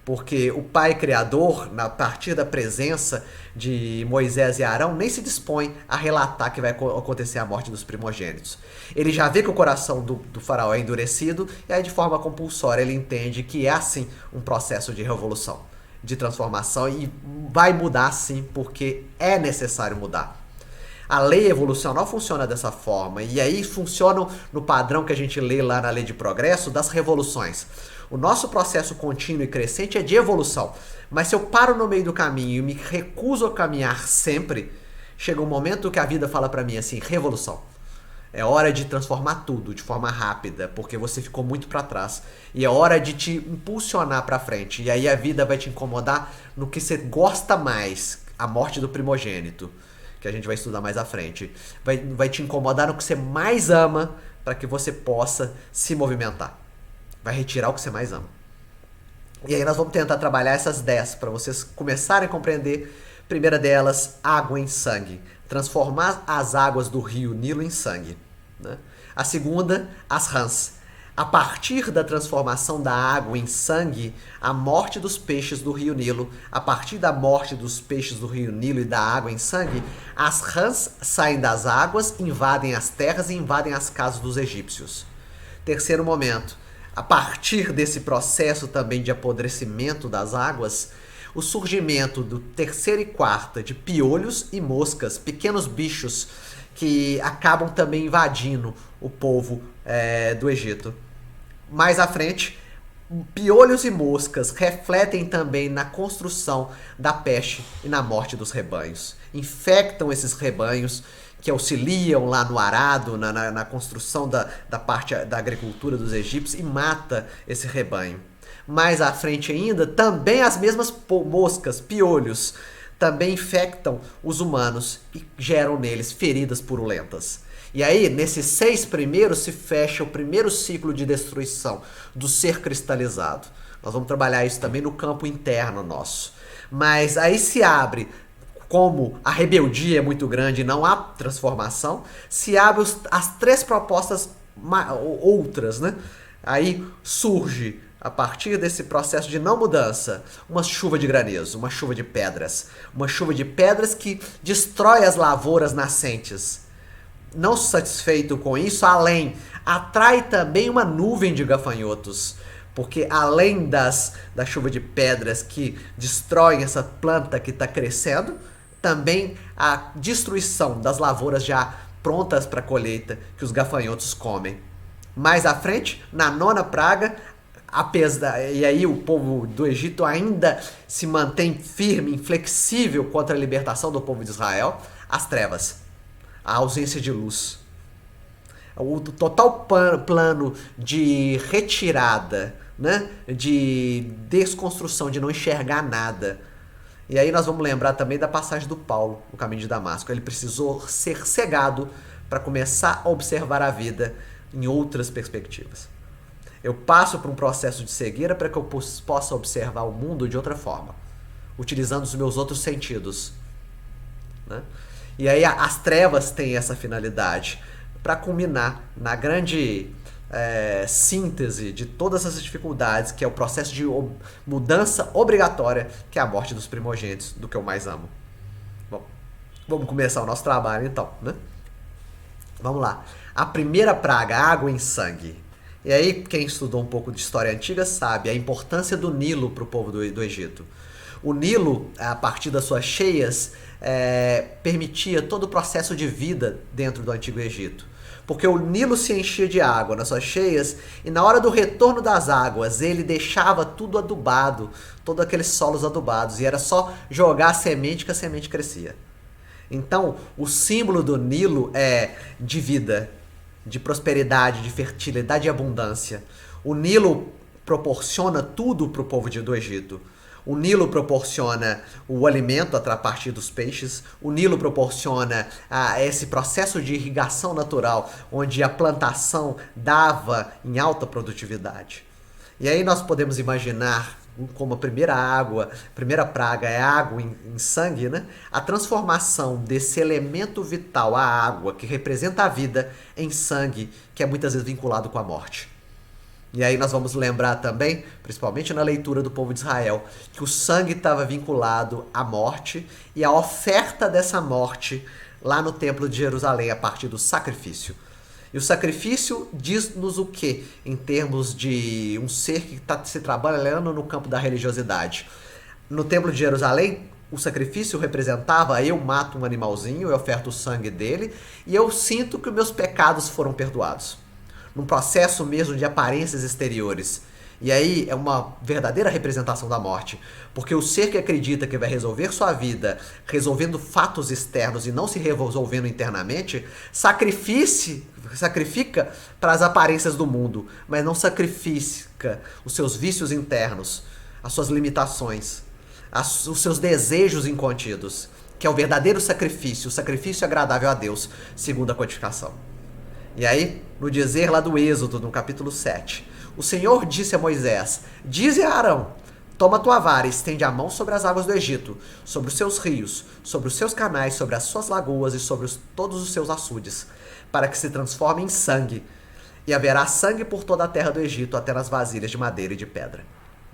Porque o Pai Criador, a partir da presença de Moisés e Arão, nem se dispõe a relatar que vai acontecer a morte dos primogênitos. Ele já vê que o coração do faraó é endurecido e aí de forma compulsória ele entende que é assim um processo de revolução, de transformação e vai mudar sim porque é necessário mudar. A lei evolucional funciona dessa forma e aí funciona no padrão que a gente lê lá na Lei de Progresso das revoluções. O nosso processo contínuo e crescente é de evolução, mas se eu paro no meio do caminho e me recuso a caminhar sempre, chega um momento que a vida fala pra mim assim, revolução. É hora de transformar tudo de forma rápida, porque você ficou muito pra trás. E é hora de te impulsionar pra frente. E aí a vida vai te incomodar no que você gosta mais, a morte do primogênito, que a gente vai estudar mais à frente. Vai te incomodar no que você mais ama para que você possa se movimentar. Vai retirar o que você mais ama. E aí nós vamos tentar trabalhar essas 10 para vocês começarem a compreender. Primeira delas, água em sangue. Transformar as águas do rio Nilo em sangue. Né? A segunda, as rãs. A partir da transformação da água em sangue, a morte dos peixes do rio Nilo. A partir da morte dos peixes do rio Nilo e da água em sangue, as rãs saem das águas, invadem as terras e invadem as casas dos egípcios. Terceiro momento. A partir desse processo também de apodrecimento das águas, o surgimento do terceira e quarta de piolhos e moscas, pequenos bichos que acabam também invadindo o povo do Egito. Mais à frente, Piolhos e moscas refletem também na construção da peste e na morte dos rebanhos. Infectam esses rebanhos que auxiliam lá no arado, na construção da parte da agricultura dos egípcios, e mata esse rebanho. Mais à frente ainda, também as mesmas moscas, piolhos, também infectam os humanos e geram neles feridas purulentas. E aí, nesses 6 primeiros, se fecha o primeiro ciclo de destruição do ser cristalizado. Nós vamos trabalhar isso também no campo interno nosso. Mas aí se abre, como a rebeldia é muito grande e não há transformação, se abre as 3 propostas outras, né? Aí surge, a partir desse processo de não mudança, uma chuva de granizo, uma chuva de pedras. Uma chuva de pedras que destrói as lavouras nascentes. Não satisfeito com isso, atrai também uma nuvem de gafanhotos. Porque além da chuva de pedras que destroem essa planta que está crescendo, também a destruição das lavouras já prontas para colheita que os gafanhotos comem. Mais à frente, na 9ª praga, e aí o povo do Egito ainda se mantém firme, inflexível contra a libertação do povo de Israel, as trevas, a ausência de luz. O total plano de retirada, né? De desconstrução, de não enxergar nada. E aí nós vamos lembrar também da passagem do Paulo no caminho de Damasco. Ele precisou ser cegado para começar a observar a vida em outras perspectivas. Eu passo por um processo de cegueira para que eu possa observar o mundo de outra forma, utilizando os meus outros sentidos, né? E aí as trevas têm essa finalidade para culminar na grande síntese de todas essas dificuldades, que é o processo de mudança obrigatória, que é a morte dos primogênitos, do que eu mais amo. Bom, vamos começar o nosso trabalho então, né? Vamos lá. A primeira praga, água em sangue. E aí, quem estudou um pouco de história antiga sabe a importância do Nilo para o povo do Egito. O Nilo, a partir das suas cheias, permitia todo o processo de vida dentro do Antigo Egito. Porque o Nilo se enchia de água nas suas cheias e na hora do retorno das águas ele deixava tudo adubado, todos aqueles solos adubados, e era só jogar a semente que a semente crescia. Então, o símbolo do Nilo é de vida, de prosperidade, de fertilidade e abundância. O Nilo proporciona tudo para o povo do Egito. O Nilo proporciona o alimento a partir dos peixes. O Nilo proporciona esse processo de irrigação natural, onde a plantação dava em alta produtividade. E aí nós podemos imaginar como a primeira praga é água em sangue, né? A transformação desse elemento vital, a água, que representa a vida, em sangue, que é muitas vezes vinculado com a morte. E aí nós vamos lembrar também, principalmente na leitura do povo de Israel, que o sangue estava vinculado à morte e à oferta dessa morte lá no Templo de Jerusalém, a partir do sacrifício. E o sacrifício diz-nos o quê? Em termos de um ser que está se trabalhando no campo da religiosidade. No Templo de Jerusalém, o sacrifício representava: eu mato um animalzinho, eu oferto o sangue dele e eu sinto que os meus pecados foram perdoados. Num processo mesmo de aparências exteriores. E aí é uma verdadeira representação da morte, porque o ser que acredita que vai resolver sua vida resolvendo fatos externos e não se resolvendo internamente, sacrifica para as aparências do mundo, mas não sacrifica os seus vícios internos, as suas limitações, os seus desejos incontidos, que é o verdadeiro sacrifício, o sacrifício agradável a Deus, segundo a codificação. E aí, no dizer lá do Êxodo, no capítulo 7, o Senhor disse a Moisés: dize a Arão, toma tua vara e estende a mão sobre as águas do Egito, sobre os seus rios, sobre os seus canais, sobre as suas lagoas e sobre todos os seus açudes, para que se transforme em sangue. E haverá sangue por toda a terra do Egito, até nas vasilhas de madeira e de pedra.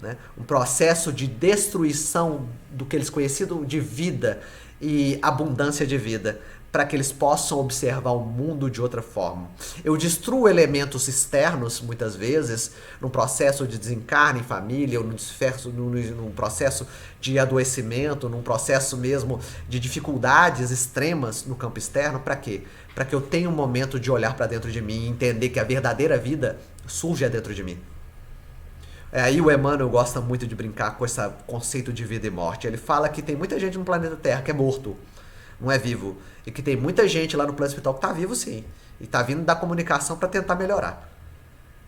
Né? Um processo de destruição do que eles conheciam de vida e abundância de vida, para que eles possam observar o mundo de outra forma. Eu destruo elementos externos, muitas vezes, num processo de desencarne em família, ou num processo de adoecimento, num processo mesmo de dificuldades extremas no campo externo. Para quê? Para que eu tenha um momento de olhar para dentro de mim e entender que a verdadeira vida surge dentro de mim. Aí o Emmanuel gosta muito de brincar com esse conceito de vida e morte. Ele fala que tem muita gente no planeta Terra que é morto, não é vivo. E que tem muita gente lá no plano espiritual que tá vivo sim. E tá vindo da comunicação para tentar melhorar.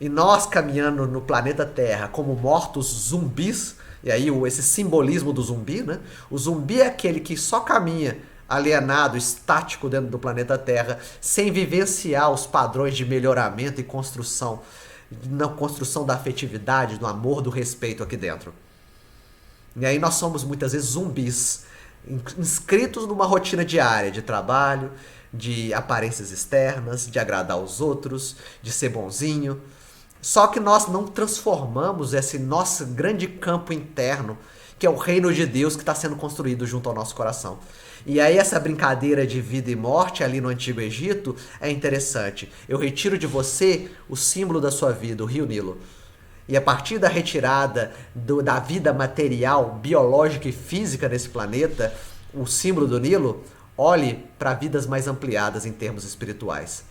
E nós caminhando no planeta Terra como mortos zumbis, e aí esse simbolismo do zumbi, né? O zumbi é aquele que só caminha alienado, estático dentro do planeta Terra, sem vivenciar os padrões de melhoramento e construção, na construção da afetividade, do amor, do respeito aqui dentro. E aí nós somos muitas vezes zumbis, inscritos numa rotina diária de trabalho, de aparências externas, de agradar os outros, de ser bonzinho. Só que nós não transformamos esse nosso grande campo interno, que é o reino de Deus que está sendo construído junto ao nosso coração. E aí essa brincadeira de vida e morte ali no Antigo Egito é interessante. Eu retiro de você o símbolo da sua vida, o Rio Nilo. E a partir da retirada da vida material, biológica e física nesse planeta, o símbolo do Nilo, olhe para vidas mais ampliadas em termos espirituais.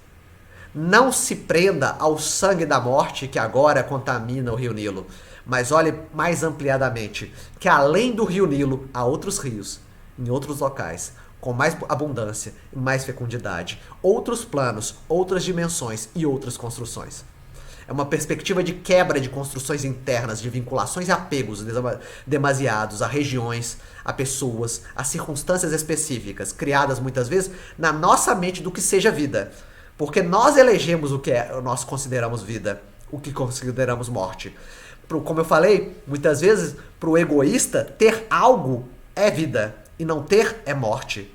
Não se prenda ao sangue da morte que agora contamina o Rio Nilo, mas olhe mais ampliadamente que além do Rio Nilo há outros rios, em outros locais, com mais abundância e mais fecundidade, outros planos, outras dimensões e outras construções. É uma perspectiva de quebra de construções internas, de vinculações e apegos demasiados a regiões, a pessoas, a circunstâncias específicas, criadas muitas vezes na nossa mente do que seja vida. Porque nós elegemos o que nós consideramos vida, o que consideramos morte. Como eu falei, muitas vezes, para o egoísta, ter algo é vida e não ter é morte.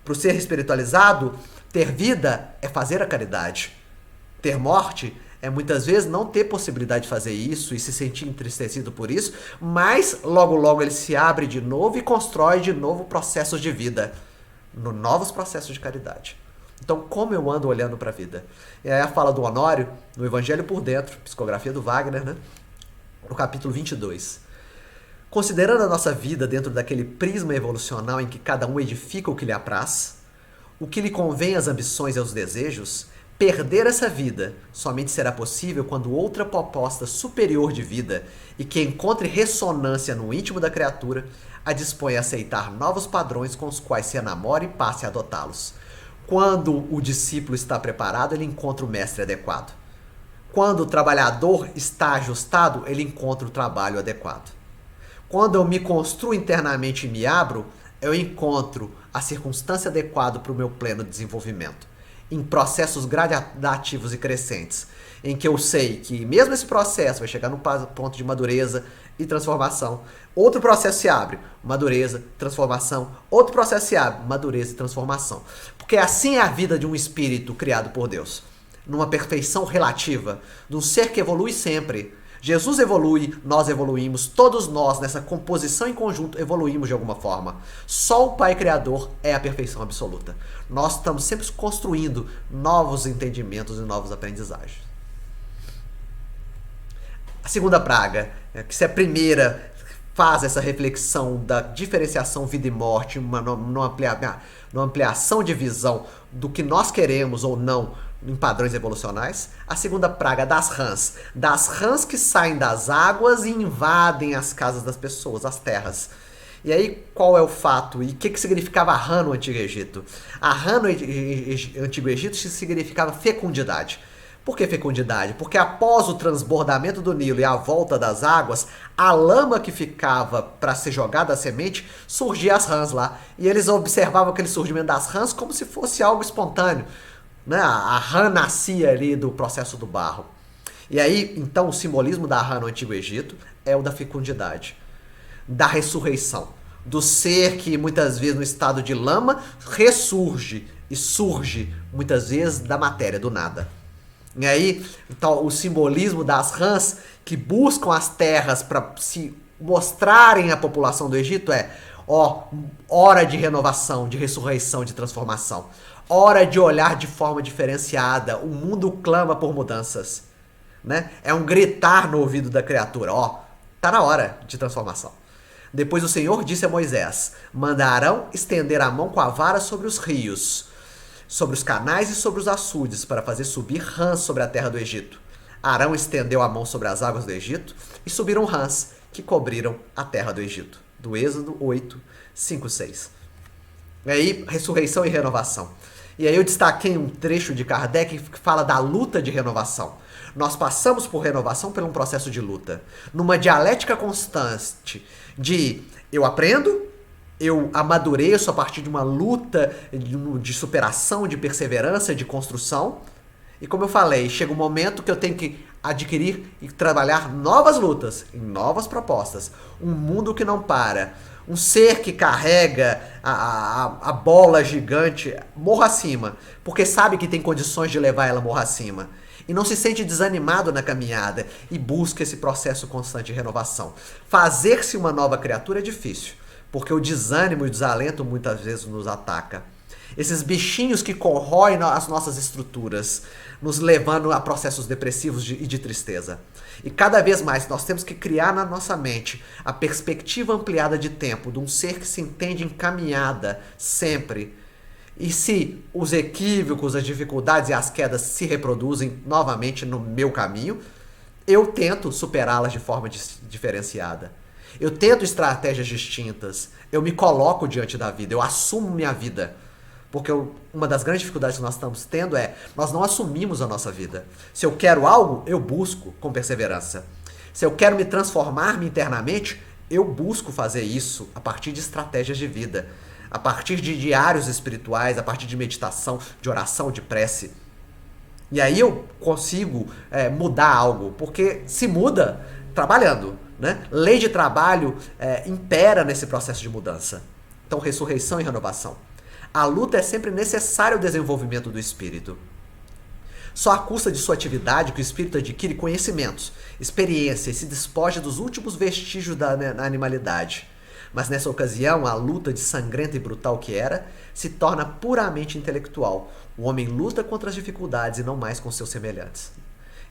Para o ser espiritualizado, ter vida é fazer a caridade. Ter morte é muitas vezes não ter possibilidade de fazer isso e se sentir entristecido por isso, mas logo logo ele se abre de novo e constrói de novo processos de vida, novos processos de caridade. Então, como eu ando olhando para a vida? E aí a fala do Honório, no Evangelho por Dentro, psicografia do Wagner, né? No capítulo 22. Considerando a nossa vida dentro daquele prisma evolucional em que cada um edifica o que lhe apraz, o que lhe convém às ambições e aos desejos, perder essa vida somente será possível quando outra proposta superior de vida e que encontre ressonância no íntimo da criatura a dispõe a aceitar novos padrões com os quais se enamore e passe a adotá-los. Quando o discípulo está preparado, ele encontra o mestre adequado. Quando o trabalhador está ajustado, ele encontra o trabalho adequado. Quando eu me construo internamente e me abro, eu encontro a circunstância adequada para o meu pleno desenvolvimento. Em processos gradativos e crescentes, em que eu sei que mesmo esse processo vai chegar no ponto de madureza e transformação. Outro processo se abre, madureza, transformação. Outro processo se abre, madureza e transformação. Porque assim é a vida de um espírito criado por Deus. Numa perfeição relativa, de um ser que evolui sempre. Jesus evolui, nós evoluímos, todos nós nessa composição em conjunto evoluímos de alguma forma. Só o Pai Criador é a perfeição absoluta. Nós estamos sempre construindo novos entendimentos e novas aprendizagens. A segunda praga, que se a primeira faz essa reflexão da diferenciação vida e morte, numa ampliação de visão do que nós queremos ou não em padrões evolucionais. A segunda praga das rãs que saem das águas e invadem as casas das pessoas, as terras. E aí, qual é o fato? E o que significava a rã no Antigo Egito? A rã no Antigo Egito significava fecundidade. Por que fecundidade? Porque após o transbordamento do Nilo e a volta das águas, a lama que ficava para ser jogada a semente, surgia as rãs lá. E eles observavam aquele surgimento das rãs como se fosse algo espontâneo. Né? A rã nascia ali do processo do barro. E aí, então, o simbolismo da rã no Antigo Egito é o da fecundidade, da ressurreição, do ser que muitas vezes no estado de lama ressurge e surge muitas vezes da matéria, do nada. E aí, então, o simbolismo das rãs que buscam as terras para se mostrarem à população do Egito é hora de renovação, de ressurreição, de transformação. Hora de olhar de forma diferenciada. O mundo clama por mudanças. Né? É um gritar no ouvido da criatura. Tá na hora de transformação. Depois o Senhor disse a Moisés: mandarão estender a mão com a vara sobre os rios, sobre os canais e sobre os açudes, para fazer subir rãs sobre a terra do Egito. Arão estendeu a mão sobre as águas do Egito e subiram rãs que cobriram a terra do Egito. Do Êxodo 8, 5, 6. E aí, ressurreição e renovação. E aí eu destaquei um trecho de Kardec que fala da luta de renovação. Nós passamos por renovação por um processo de luta. Numa dialética constante de eu aprendo, eu amadureço a partir de uma luta de superação, de perseverança, de construção. E como eu falei, chega um momento que eu tenho que adquirir e trabalhar novas lutas, em novas propostas. Um mundo que não para. Um ser que carrega a bola gigante morra acima, porque sabe que tem condições de levar ela morra acima. E não se sente desanimado na caminhada e busca esse processo constante de renovação. Fazer-se uma nova criatura é difícil, porque o desânimo e o desalento muitas vezes nos ataca. Esses bichinhos que corroem as nossas estruturas, nos levando a processos depressivos e de tristeza. E cada vez mais nós temos que criar na nossa mente a perspectiva ampliada de tempo de um ser que se entende em caminhada sempre. E se os equívocos, as dificuldades e as quedas se reproduzem novamente no meu caminho, eu tento superá-las de forma diferenciada. Eu tento estratégias distintas. Eu me coloco diante da vida. Eu assumo minha vida. Porque uma das grandes dificuldades que nós estamos tendo é nós não assumimos a nossa vida. Se eu quero algo, eu busco com perseverança. Se eu quero me transformar internamente, eu busco fazer isso a partir de estratégias de vida. A partir de diários espirituais, a partir de meditação, de oração, de prece. E aí eu consigo mudar algo. Porque se muda trabalhando. Né? Lei de trabalho impera nesse processo de mudança. Então, ressurreição e renovação. A luta é sempre necessária ao desenvolvimento do espírito. Só à custa de sua atividade que o espírito adquire conhecimentos, experiência e se despoja dos últimos vestígios da animalidade. Mas nessa ocasião, a luta de sangrenta e brutal que era, se torna puramente intelectual. O homem luta contra as dificuldades e não mais com seus semelhantes.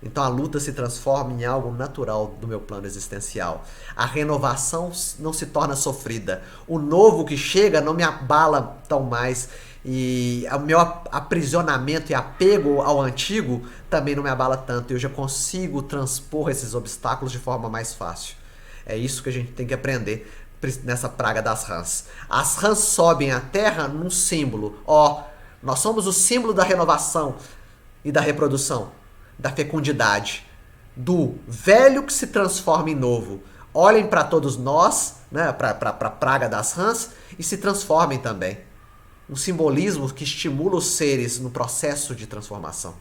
Então a luta se transforma em algo natural do meu plano existencial. A renovação não se torna sofrida. O novo que chega não me abala tão mais. E o meu aprisionamento e apego ao antigo também não me abala tanto. Eu já consigo transpor esses obstáculos de forma mais fácil. É isso que a gente tem que aprender nessa praga das rãs. As rãs sobem à terra num símbolo. Nós somos o símbolo da renovação e da reprodução. Da fecundidade, do velho que se transforma em novo. Olhem para todos nós, né, para a praga das rãs, e se transformem também. Um simbolismo que estimula os seres no processo de transformação.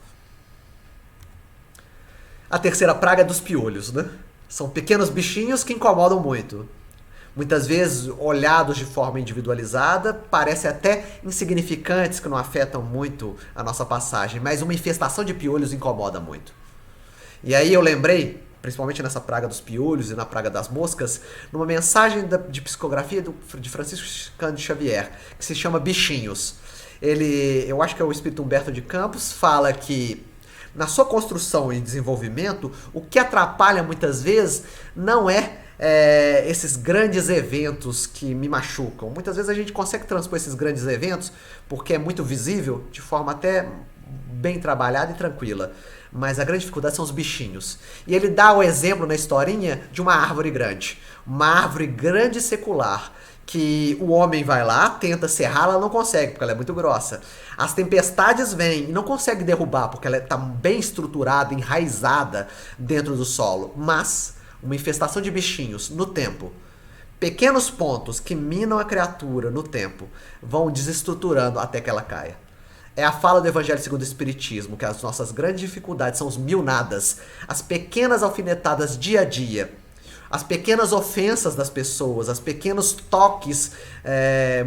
A terceira praga é dos piolhos, né? São pequenos bichinhos que incomodam muito. Muitas vezes, olhados de forma individualizada, parecem até insignificantes, que não afetam muito a nossa passagem, mas uma infestação de piolhos incomoda muito. E aí eu lembrei, principalmente nessa praga dos piolhos e na praga das moscas, numa mensagem de psicografia de Francisco Cândido Xavier, que se chama Bichinhos. Eu acho que é o espírito Humberto de Campos, fala que na sua construção e desenvolvimento, o que atrapalha muitas vezes não é esses grandes eventos que me machucam. Muitas vezes a gente consegue transpor esses grandes eventos porque é muito visível, de forma até bem trabalhada e tranquila. Mas a grande dificuldade são os bichinhos. E ele dá o exemplo na historinha de uma árvore grande. Uma árvore grande e secular. Que o homem vai lá, tenta serrá-la, não consegue, porque ela é muito grossa. As tempestades vêm e não consegue derrubar, porque ela está bem estruturada, enraizada dentro do solo. Mas uma infestação de bichinhos no tempo, pequenos pontos que minam a criatura no tempo, vão desestruturando até que ela caia. É a fala do Evangelho segundo o Espiritismo, que as nossas grandes dificuldades são os mil nadas, as pequenas alfinetadas dia a dia, as pequenas ofensas das pessoas, os pequenos toques,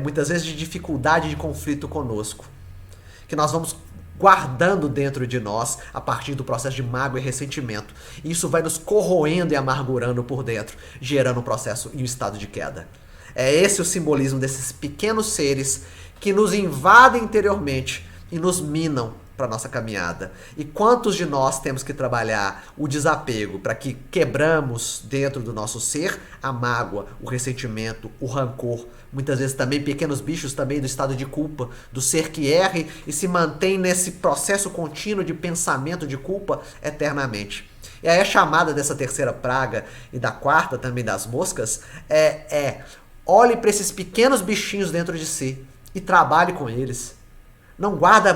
muitas vezes de dificuldade, de conflito conosco, que nós vamos guardando dentro de nós a partir do processo de mágoa e ressentimento. E isso vai nos corroendo e amargurando por dentro, gerando um processo e um estado de queda. É esse o simbolismo desses pequenos seres que nos invadem interiormente e nos minam para a nossa caminhada. E quantos de nós temos que trabalhar o desapego para que quebramos dentro do nosso ser a mágoa, o ressentimento, o rancor, muitas vezes também pequenos bichos também do estado de culpa, do ser que erra e se mantém nesse processo contínuo de pensamento de culpa eternamente. E aí a chamada dessa terceira praga e da quarta também das moscas olhe para esses pequenos bichinhos dentro de si e trabalhe com eles. Não guarda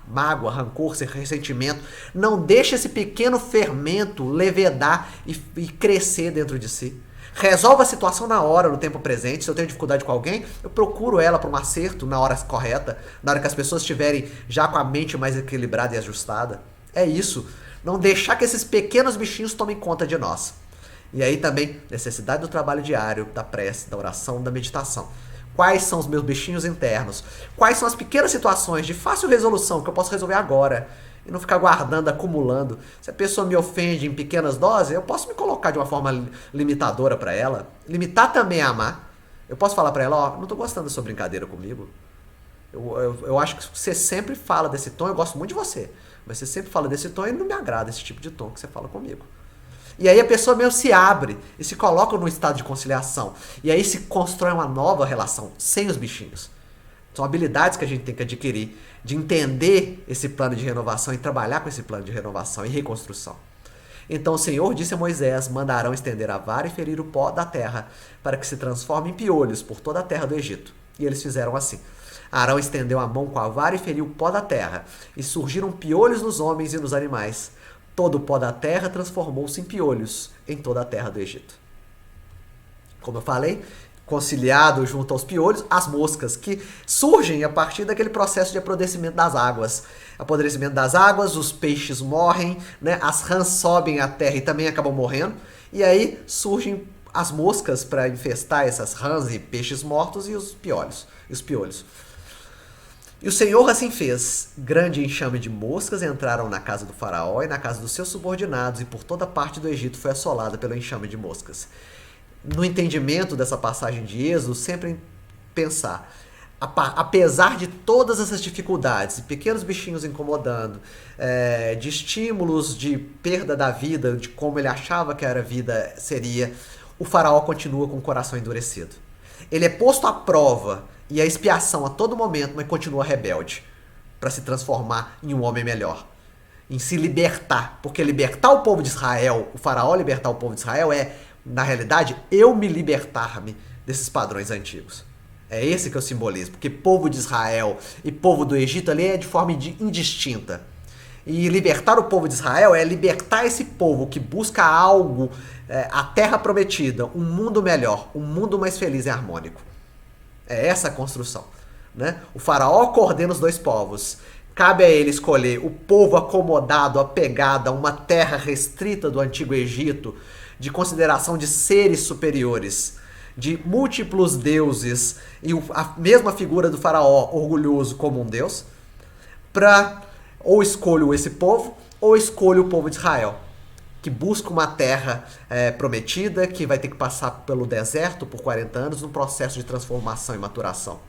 mágoa, rancor, ressentimento. Não deixe esse pequeno fermento levedar e crescer dentro de si. Resolva a situação na hora, no tempo presente. Se eu tenho dificuldade com alguém, eu procuro ela para um acerto na hora correta, na hora que as pessoas estiverem já com a mente mais equilibrada e ajustada. É isso. Não deixar que esses pequenos bichinhos tomem conta de nós. E aí também, necessidade do trabalho diário, da prece, da oração, da meditação. Quais são os meus bichinhos internos? Quais são as pequenas situações de fácil resolução que eu posso resolver agora? E não ficar guardando, acumulando. Se a pessoa me ofende em pequenas doses, eu posso me colocar de uma forma limitadora para ela. Limitar também é amar. Eu posso falar para ela, ó, não tô gostando da sua brincadeira comigo. Eu acho que você sempre fala desse tom, eu gosto muito de você. Mas você sempre fala desse tom e não me agrada esse tipo de tom que você fala comigo. E aí a pessoa mesmo se abre e se coloca num estado de conciliação. E aí se constrói uma nova relação, sem os bichinhos. São habilidades que a gente tem que adquirir, de entender esse plano de renovação e trabalhar com esse plano de renovação e reconstrução. Então o Senhor disse a Moisés, mandarão estender a vara e ferir o pó da terra, para que se transforme em piolhos por toda a terra do Egito. E eles fizeram assim. Arão estendeu a mão com a vara e feriu o pó da terra, e surgiram piolhos nos homens e nos animais. Todo o pó da terra transformou-se em piolhos em toda a terra do Egito. Como eu falei, conciliado junto aos piolhos, as moscas, que surgem a partir daquele processo de apodrecimento das águas. Apodrecimento das águas, os peixes morrem, né? As rãs sobem à terra e também acabam morrendo. E aí surgem as moscas para infestar essas rãs e peixes mortos e os piolhos. E o Senhor assim fez. Grande enxame de moscas entraram na casa do faraó e na casa dos seus subordinados, e por toda parte do Egito foi assolada pelo enxame de moscas. No entendimento dessa passagem de Êxodo, sempre pensar, apesar de todas essas dificuldades, de pequenos bichinhos incomodando, de estímulos de perda da vida, de como ele achava que a vida seria, o faraó continua com o coração endurecido. Ele é posto à prova e à expiação a todo momento, mas continua rebelde para se transformar em um homem melhor, em se libertar, porque libertar o povo de Israel, o faraó libertar o povo de Israel na realidade, eu me libertar-me desses padrões antigos. É esse que eu simbolizo, porque povo de Israel e povo do Egito ali é de forma indistinta. E libertar o povo de Israel é libertar esse povo que busca algo, a terra prometida, um mundo melhor, um mundo mais feliz e harmônico. É essa a construção, né? O faraó coordena os dois povos. Cabe a ele escolher o povo acomodado, apegado a uma terra restrita do Antigo Egito, de consideração de seres superiores, de múltiplos deuses, e a mesma figura do faraó orgulhoso como um deus, ou escolho esse povo, ou escolho o povo de Israel, que busca uma terra prometida, que vai ter que passar pelo deserto por 40 anos, num processo de transformação e maturação.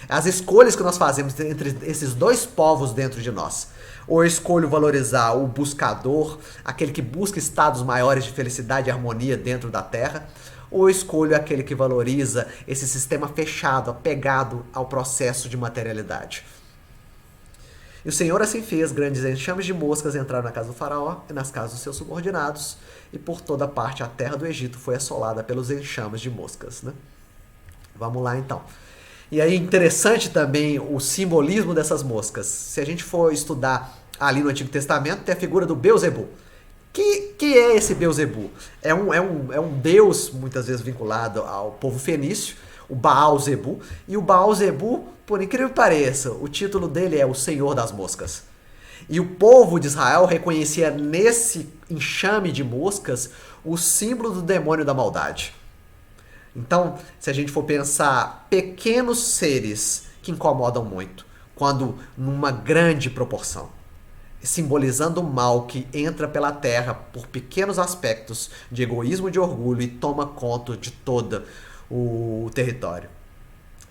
As escolhas que nós fazemos entre esses dois povos dentro de nós. Ou eu escolho valorizar o buscador, aquele que busca estados maiores de felicidade e harmonia dentro da terra, ou eu escolho aquele que valoriza esse sistema fechado, apegado ao processo de materialidade. E o Senhor assim fez, grandes enxames de moscas entraram na casa do faraó e nas casas dos seus subordinados, e por toda parte a terra do Egito foi assolada pelos enxames de moscas, né? Vamos lá então. E aí interessante também o simbolismo dessas moscas. Se a gente for estudar ali no Antigo Testamento, tem a figura do Beuzebu. Que é esse Beuzebu? É um deus, muitas vezes vinculado ao povo fenício, o Baal-Zebu. E o Baal-Zebu, por incrível que pareça, o título dele é o Senhor das Moscas. E o povo de Israel reconhecia nesse enxame de moscas o símbolo do demônio da maldade. Então, se a gente for pensar pequenos seres que incomodam muito, quando numa grande proporção, simbolizando o mal que entra pela terra por pequenos aspectos de egoísmo e de orgulho e toma conta de todo o território.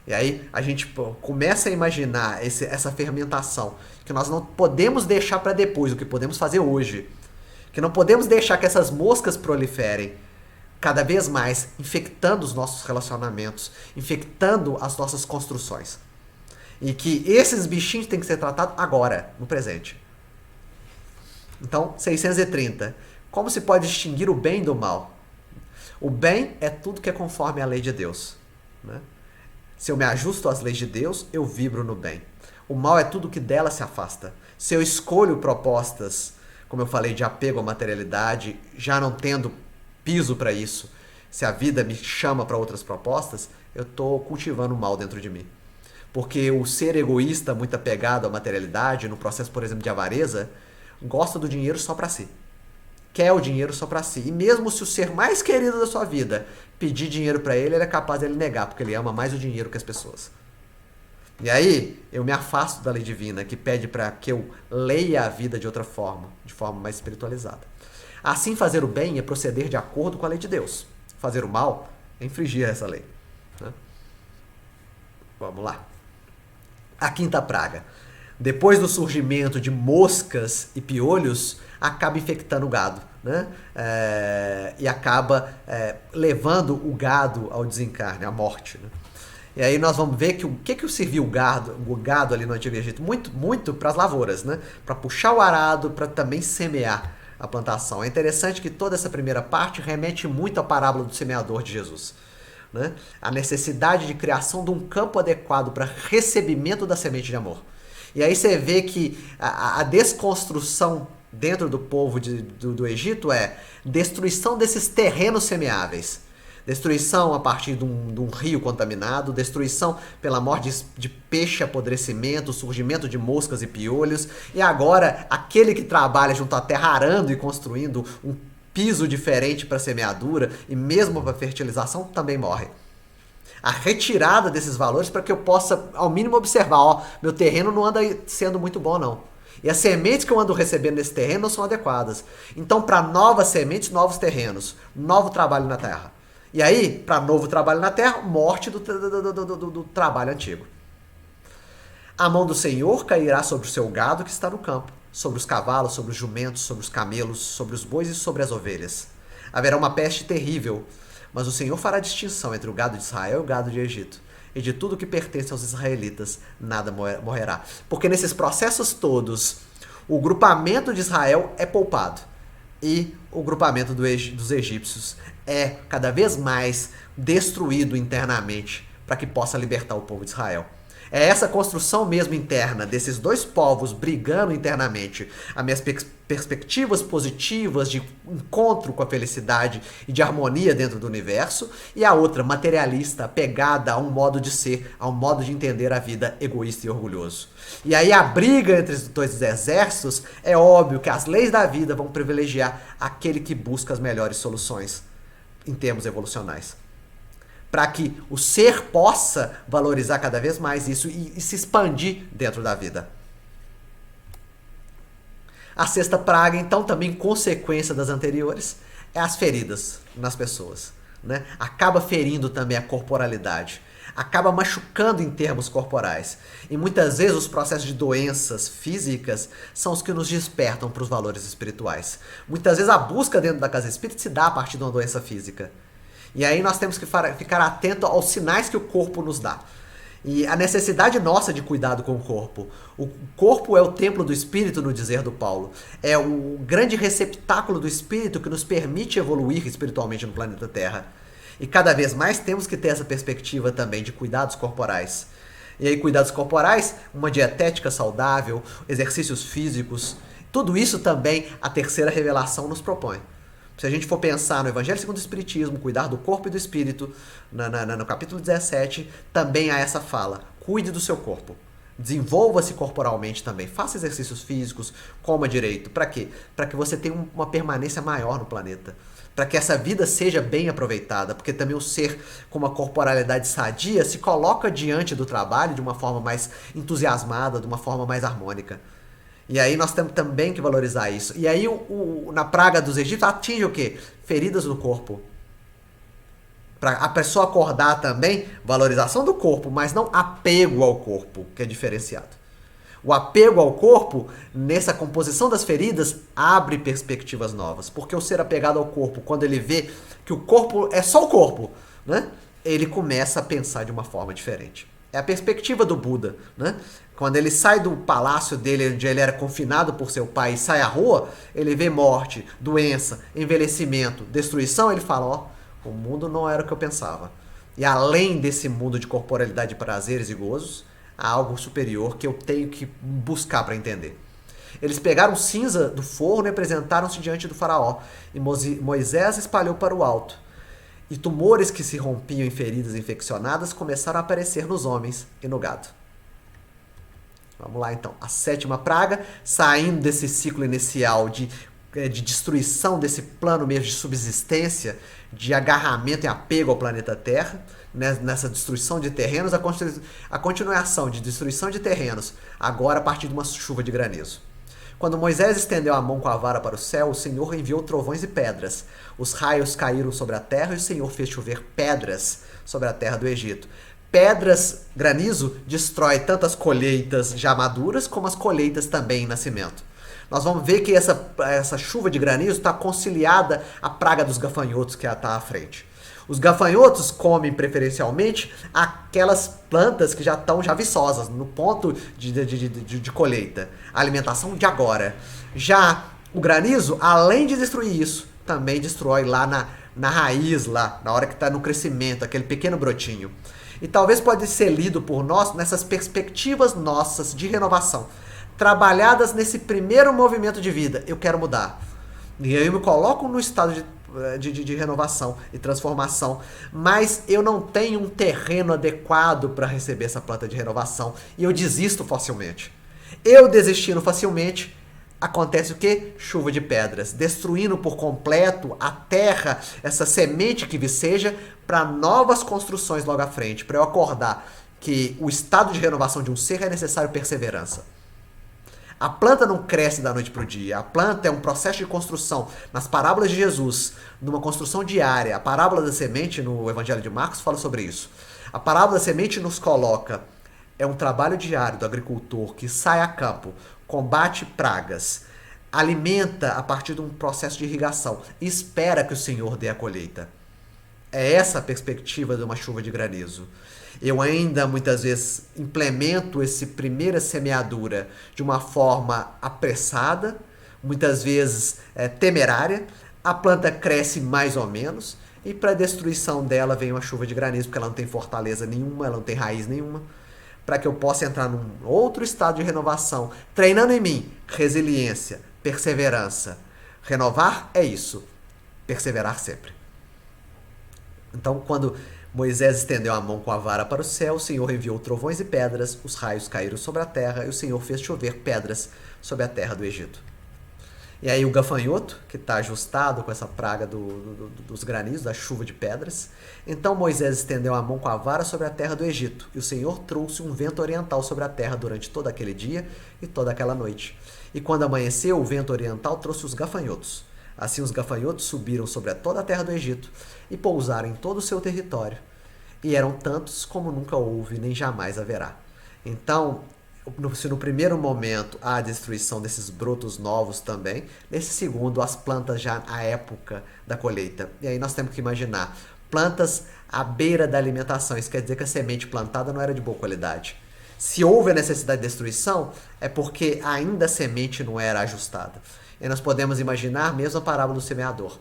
E aí a gente começa a imaginar essa fermentação, que nós não podemos deixar para depois, o que podemos fazer hoje. Que não podemos deixar que essas moscas proliferem cada vez mais, infectando os nossos relacionamentos, infectando as nossas construções. E que esses bichinhos têm que ser tratados agora, no presente. Então, 630. Como se pode distinguir o bem do mal? O bem é tudo que é conforme à lei de Deus, né? Se eu me ajusto às leis de Deus, eu vibro no bem. O mal é tudo que dela se afasta. Se eu escolho propostas, como eu falei, de apego à materialidade, já não tendo piso para isso, se a vida me chama para outras propostas, eu estou cultivando o mal dentro de mim. Porque o ser egoísta, muito apegado à materialidade, no processo, por exemplo, de avareza, gosta do dinheiro só para si. Quer o dinheiro só para si. E mesmo se o ser mais querido da sua vida pedir dinheiro para ele, ele é capaz de ele negar, porque ele ama mais o dinheiro que as pessoas. E aí, eu me afasto da lei divina, que pede para que eu leia a vida de outra forma, de forma mais espiritualizada. Assim, fazer o bem é proceder de acordo com a lei de Deus. Fazer o mal é infringir essa lei, né? Vamos lá. A quinta praga. Depois do surgimento de moscas e piolhos, acaba infectando o gado, né? E acaba levando o gado ao desencarne, à morte, né? E aí nós vamos ver que o que serviu o gado ali no Antigo Egito? Muito para as lavouras, né? Para puxar o arado, para também semear a plantação. É interessante que toda essa primeira parte remete muito à parábola do semeador de Jesus, né? A necessidade de criação de um campo adequado para recebimento da semente de amor. E aí você vê que a desconstrução dentro do povo do Egito é destruição desses terrenos semeáveis. Destruição a partir de um rio contaminado, destruição pela morte de peixe, apodrecimento, surgimento de moscas e piolhos. E agora, aquele que trabalha junto à terra arando e construindo um piso diferente para semeadura e mesmo para fertilização também morre. A retirada desses valores para que eu possa, ao mínimo, observar, ó, meu terreno não anda sendo muito bom, não. E as sementes que eu ando recebendo nesse terreno não são adequadas. Então, para novas sementes, novos terrenos, novo trabalho na terra. E aí, para novo trabalho na terra, morte do trabalho antigo. A mão do Senhor cairá sobre o seu gado que está no campo, sobre os cavalos, sobre os jumentos, sobre os camelos, sobre os bois e sobre as ovelhas. Haverá uma peste terrível, mas o Senhor fará distinção entre o gado de Israel e o gado de Egito. E de tudo que pertence aos israelitas, nada morrerá. Porque nesses processos todos, o grupamento de Israel é poupado. E o grupamento dos egípcios é cada vez mais destruído internamente para que possa libertar o povo de Israel. É essa construção mesmo interna desses dois povos brigando internamente, as minhas perspectivas positivas de encontro com a felicidade e de harmonia dentro do universo, e a outra materialista, apegada a um modo de ser, a um modo de entender a vida egoísta e orgulhoso. E aí a briga entre os dois exércitos, é óbvio que as leis da vida vão privilegiar aquele que busca as melhores soluções em termos evolucionais, para que o ser possa valorizar cada vez mais isso e se expandir dentro da vida. A sexta praga, então, também consequência das anteriores, é as feridas nas pessoas, né? Acaba ferindo também a corporalidade, acaba machucando em termos corporais. E muitas vezes os processos de doenças físicas são os que nos despertam para os valores espirituais. Muitas vezes a busca dentro da casa espírita se dá a partir de uma doença física. E aí nós temos que ficar atento aos sinais que o corpo nos dá. E a necessidade nossa de cuidado com o corpo. O corpo é o templo do espírito, no dizer do Paulo. É o grande receptáculo do espírito que nos permite evoluir espiritualmente no planeta Terra. E cada vez mais temos que ter essa perspectiva também de cuidados corporais. E aí cuidados corporais, uma dietética saudável, exercícios físicos, tudo isso também a terceira revelação nos propõe. Se a gente for pensar no Evangelho segundo o Espiritismo, cuidar do corpo e do espírito, no capítulo 17, também há essa fala. Cuide do seu corpo. Desenvolva-se corporalmente também. Faça exercícios físicos, coma direito. Para quê? Para que você tenha uma permanência maior no planeta. Para que essa vida seja bem aproveitada. Porque também o ser com uma corporalidade sadia se coloca diante do trabalho de uma forma mais entusiasmada, de uma forma mais harmônica. E aí nós temos também que valorizar isso. E aí na praga dos egípcios atinge o quê? Feridas no corpo. Para a pessoa acordar também, valorização do corpo, mas não apego ao corpo, que é diferenciado. O apego ao corpo, nessa composição das feridas, abre perspectivas novas. Porque o ser apegado ao corpo, quando ele vê que o corpo é só o corpo, né? Ele começa a pensar de uma forma diferente. É a perspectiva do Buda, né? Quando ele sai do palácio dele, onde ele era confinado por seu pai, e sai à rua, ele vê morte, doença, envelhecimento, destruição, ele fala, ó, o mundo não era o que eu pensava. E além desse mundo de corporalidade, prazeres e gozos, há algo superior que eu tenho que buscar para entender. Eles pegaram cinza do forno e apresentaram-se diante do faraó, e Moisés espalhou para o alto. E tumores que se rompiam em feridas infeccionadas começaram a aparecer nos homens e no gado. Vamos lá então. A 7ª praga, saindo desse ciclo inicial de destruição desse plano mesmo de subsistência, de agarramento e apego ao planeta Terra, nessa destruição de terrenos, a continuação de destruição de terrenos, agora a partir de uma chuva de granizo. Quando Moisés estendeu a mão com a vara para o céu, o Senhor enviou trovões e pedras. Os raios caíram sobre a terra e o Senhor fez chover pedras sobre a terra do Egito. Pedras, granizo, destrói tanto as colheitas já maduras como as colheitas também em nascimento. Nós vamos ver que essa chuva de granizo está conciliada à praga dos gafanhotos que está à frente. Os gafanhotos comem preferencialmente aquelas plantas que já estão viçosas, no ponto de colheita. A alimentação de agora. Já o granizo, além de destruir isso, também destrói lá na raiz, lá, na hora que está no crescimento, aquele pequeno brotinho. E talvez pode ser lido por nós nessas perspectivas nossas de renovação, trabalhadas nesse primeiro movimento de vida. Eu quero mudar. E aí eu me coloco no estado de renovação e transformação, mas eu não tenho um terreno adequado para receber essa planta de renovação e eu desisto facilmente. Eu desistindo facilmente, acontece o quê? Chuva de pedras, destruindo por completo a terra, essa semente que viceja, para novas construções logo à frente, para eu acordar que o estado de renovação de um ser é necessário perseverança. A planta não cresce da noite para o dia. A planta é um processo de construção. Nas parábolas de Jesus, numa construção diária, a parábola da semente no Evangelho de Marcos fala sobre isso. A parábola da semente nos coloca, é um trabalho diário do agricultor que sai a campo, combate pragas, alimenta a partir de um processo de irrigação e espera que o Senhor dê a colheita. É essa a perspectiva de uma chuva de granizo. Eu ainda, muitas vezes, implemento essa primeira semeadura de uma forma apressada, muitas vezes temerária. A planta cresce mais ou menos e para a destruição dela vem uma chuva de granizo, porque ela não tem fortaleza nenhuma, ela não tem raiz nenhuma. Para que eu possa entrar num outro estado de renovação, treinando em mim resiliência, perseverança. Renovar é isso, perseverar sempre. Então, quando Moisés estendeu a mão com a vara para o céu, o Senhor enviou trovões e pedras, os raios caíram sobre a terra e o Senhor fez chover pedras sobre a terra do Egito. E aí o gafanhoto, que está ajustado com essa praga dos granizos, da chuva de pedras. Então Moisés estendeu a mão com a vara sobre a terra do Egito, e o Senhor trouxe um vento oriental sobre a terra durante todo aquele dia e toda aquela noite. E quando amanheceu, o vento oriental trouxe os gafanhotos. Assim os gafanhotos subiram sobre toda a terra do Egito e pousaram em todo o seu território. E eram tantos como nunca houve, nem jamais haverá. Então, se no primeiro momento há a destruição desses brotos novos também, nesse segundo as plantas já à época da colheita. E aí nós temos que imaginar, plantas à beira da alimentação, isso quer dizer que a semente plantada não era de boa qualidade. Se houve a necessidade de destruição, é porque ainda a semente não era ajustada. E nós podemos imaginar mesmo a parábola do semeador.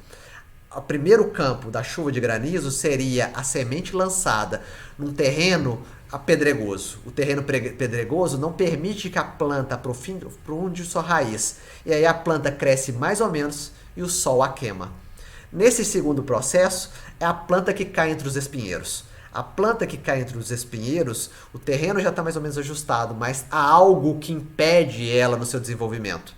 O primeiro campo da chuva de granizo seria a semente lançada num terreno pedregoso. O terreno pedregoso não permite que a planta aprofunde sua raiz. E aí a planta cresce mais ou menos e o sol a queima. Nesse segundo processo, é a planta que cai entre os espinheiros. A planta que cai entre os espinheiros, o terreno já está mais ou menos ajustado, mas há algo que impede ela no seu desenvolvimento.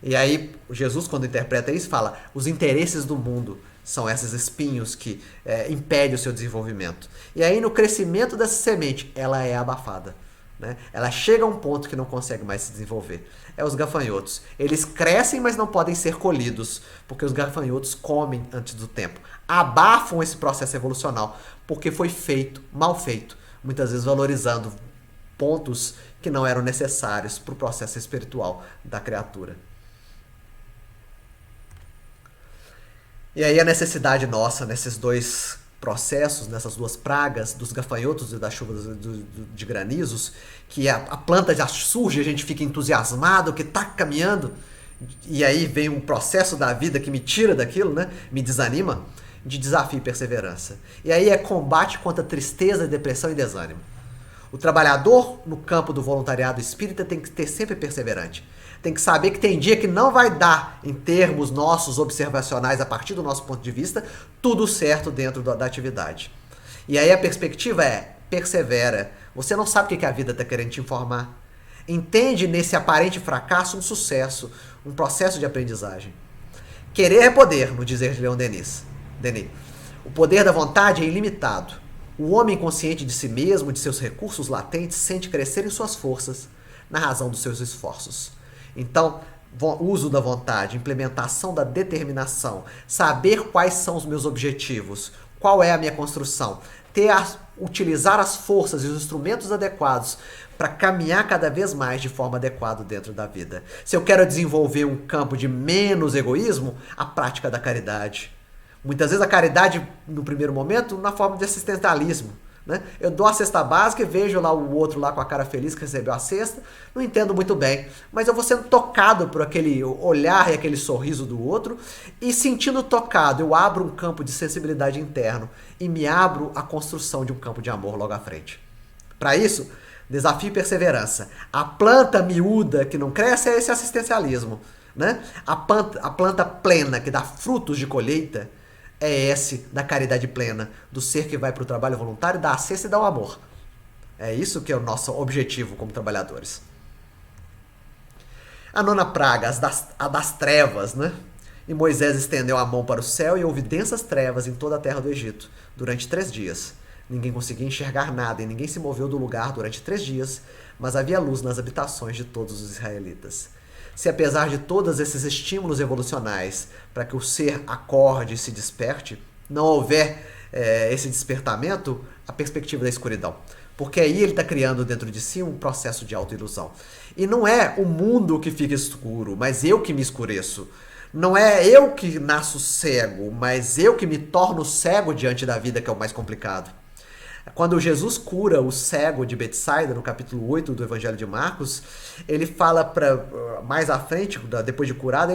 E aí, Jesus, quando interpreta isso, fala: os interesses do mundo são esses espinhos que impedem o seu desenvolvimento. E aí, no crescimento dessa semente, ela é abafada, né? Ela chega a um ponto que não consegue mais se desenvolver. É os gafanhotos. Eles crescem, mas não podem ser colhidos, porque os gafanhotos comem antes do tempo. Abafam esse processo evolucional, porque foi feito, mal feito, muitas vezes valorizando pontos que não eram necessários para o processo espiritual da criatura. E aí a necessidade nossa, nesses dois processos, nessas duas pragas, dos gafanhotos e das chuvas de granizos, que a planta já surge, a gente fica entusiasmado, que está caminhando, e aí vem um processo da vida que me tira daquilo, né? Me desanima, de desafio e perseverança. E aí é combate contra tristeza, depressão e desânimo. O trabalhador no campo do voluntariado espírita tem que ter sempre perseverante. Tem que saber que tem dia que não vai dar, em termos nossos observacionais, a partir do nosso ponto de vista, tudo certo dentro da atividade. E aí a perspectiva é, persevera. Você não sabe o que a vida está querendo te informar. Entende nesse aparente fracasso um sucesso, um processo de aprendizagem. Querer é poder, no dizer de Leon Denis. O poder da vontade é ilimitado. O homem consciente de si mesmo, de seus recursos latentes, sente crescer em suas forças, na razão dos seus esforços. Então, uso da vontade, implementação da determinação, saber quais são os meus objetivos, qual é a minha construção, utilizar as forças e os instrumentos adequados para caminhar cada vez mais de forma adequada dentro da vida. Se eu quero desenvolver um campo de menos egoísmo, a prática da caridade. Muitas vezes a caridade, no primeiro momento, na forma de assistencialismo. Né? Eu dou a cesta básica e vejo lá o outro lá com a cara feliz que recebeu a cesta, não entendo muito bem, mas eu vou sendo tocado por aquele olhar e aquele sorriso do outro, e sentindo tocado, eu abro um campo de sensibilidade interno e me abro à construção de um campo de amor logo à frente. Para isso, desafio e perseverança. A planta miúda que não cresce é esse assistencialismo. Né? A planta plena que dá frutos de colheita é esse da caridade plena, do ser que vai para o trabalho voluntário, dá a cesta e dá o amor. É isso que é o nosso objetivo como trabalhadores. A nona praga, a das trevas, né? E Moisés estendeu a mão para o céu e houve densas trevas em toda a terra do Egito, durante 3 dias. Ninguém conseguia enxergar nada e ninguém se moveu do lugar durante 3 dias, mas havia luz nas habitações de todos os israelitas. Se apesar de todos esses estímulos evolucionais para que o ser acorde e se desperte, não houver esse despertamento, a perspectiva da escuridão. Porque aí ele está criando dentro de si um processo de autoilusão. E não é o mundo que fica escuro, mas eu que me escureço. Não é eu que nasço cego, mas eu que me torno cego diante da vida, que é o mais complicado. Quando Jesus cura o cego de Betsaida, no capítulo 8 do Evangelho de Marcos, ele fala mais à frente, depois de curado,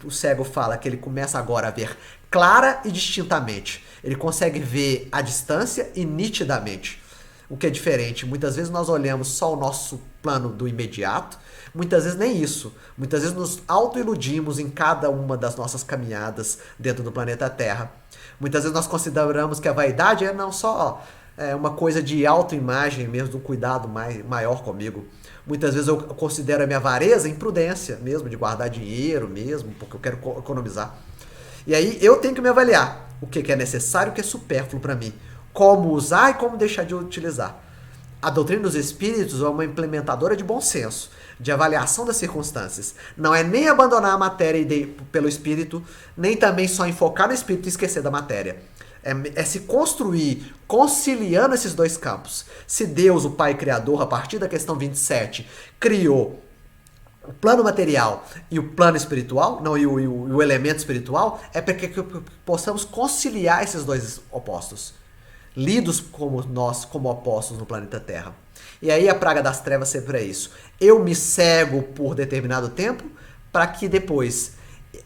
o cego fala que ele começa agora a ver clara e distintamente. Ele consegue ver à distância e nitidamente. O que é diferente. Muitas vezes nós olhamos só o nosso plano do imediato, muitas vezes nem isso. Muitas vezes nos autoiludimos em cada uma das nossas caminhadas dentro do planeta Terra. Muitas vezes nós consideramos que a vaidade é não só uma coisa de autoimagem mesmo, de um cuidado maior comigo. Muitas vezes eu considero a minha avareza imprudência mesmo, de guardar dinheiro mesmo, porque eu quero economizar. E aí eu tenho que me avaliar o que é necessário e o que é supérfluo para mim. Como usar e como deixar de utilizar. A doutrina dos espíritos é uma implementadora de bom senso, de avaliação das circunstâncias. Não é nem abandonar a matéria pelo espírito, nem também só enfocar no espírito e esquecer da matéria. É se construir conciliando esses dois campos. Se Deus, o Pai Criador, a partir da questão 27, criou o plano material e o plano espiritual, não, e o elemento espiritual, é para que possamos conciliar esses dois opostos. Lidos como nós, como opostos no planeta Terra. E aí a praga das trevas sempre é isso. Eu me cego por determinado tempo para que depois,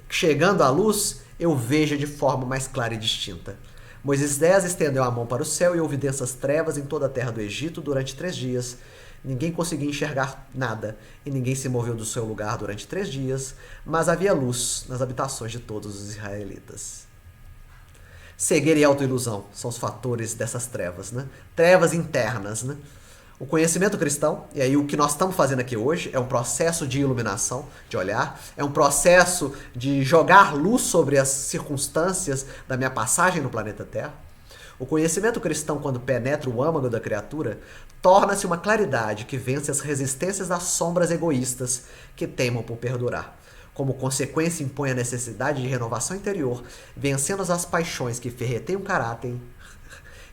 chegando à luz, eu veja de forma mais clara e distinta. Moisés estendeu a mão para o céu e houve densas trevas em toda a terra do Egito durante 3 dias. Ninguém conseguia enxergar nada e ninguém se moveu do seu lugar durante 3 dias, mas havia luz nas habitações de todos os israelitas. Cegueira e autoilusão são os fatores dessas trevas, né? Trevas internas, né? O conhecimento cristão, e aí o que nós estamos fazendo aqui hoje, é um processo de iluminação, de olhar, é um processo de jogar luz sobre as circunstâncias da minha passagem no planeta Terra. O conhecimento cristão, quando penetra o âmago da criatura, torna-se uma claridade que vence as resistências das sombras egoístas que teimam por perdurar. Como consequência, impõe a necessidade de renovação interior, vencendo as paixões que ferreteiam o caráter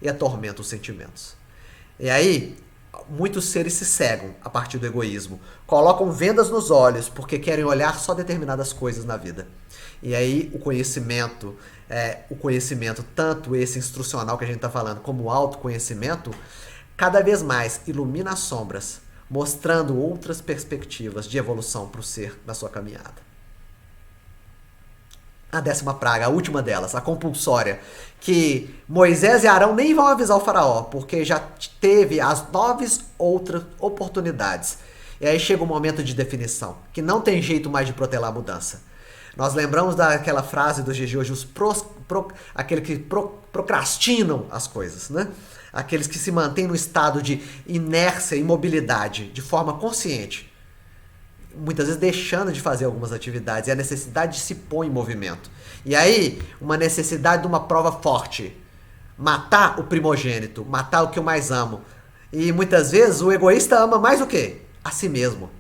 e atormentam os sentimentos. E aí, muitos seres se cegam a partir do egoísmo. Colocam vendas nos olhos porque querem olhar só determinadas coisas na vida. E aí o conhecimento, tanto esse instrucional que a gente está falando, como o autoconhecimento, cada vez mais ilumina as sombras, mostrando outras perspectivas de evolução para o ser na sua caminhada. A 10ª praga, a última delas, a compulsória, que Moisés e Arão nem vão avisar o faraó, porque já teve as 9 outras oportunidades. E aí chega o momento de definição, que não tem jeito mais de protelar a mudança. Nós lembramos daquela frase dos dias de hoje, aqueles que procrastinam as coisas, né? Aqueles que se mantêm no estado de inércia, imobilidade, de forma consciente. Muitas vezes deixando de fazer algumas atividades, e a necessidade se põe em movimento. E aí, uma necessidade de uma prova forte. Matar o primogênito, matar o que eu mais amo. E muitas vezes o egoísta ama mais o quê? A si mesmo.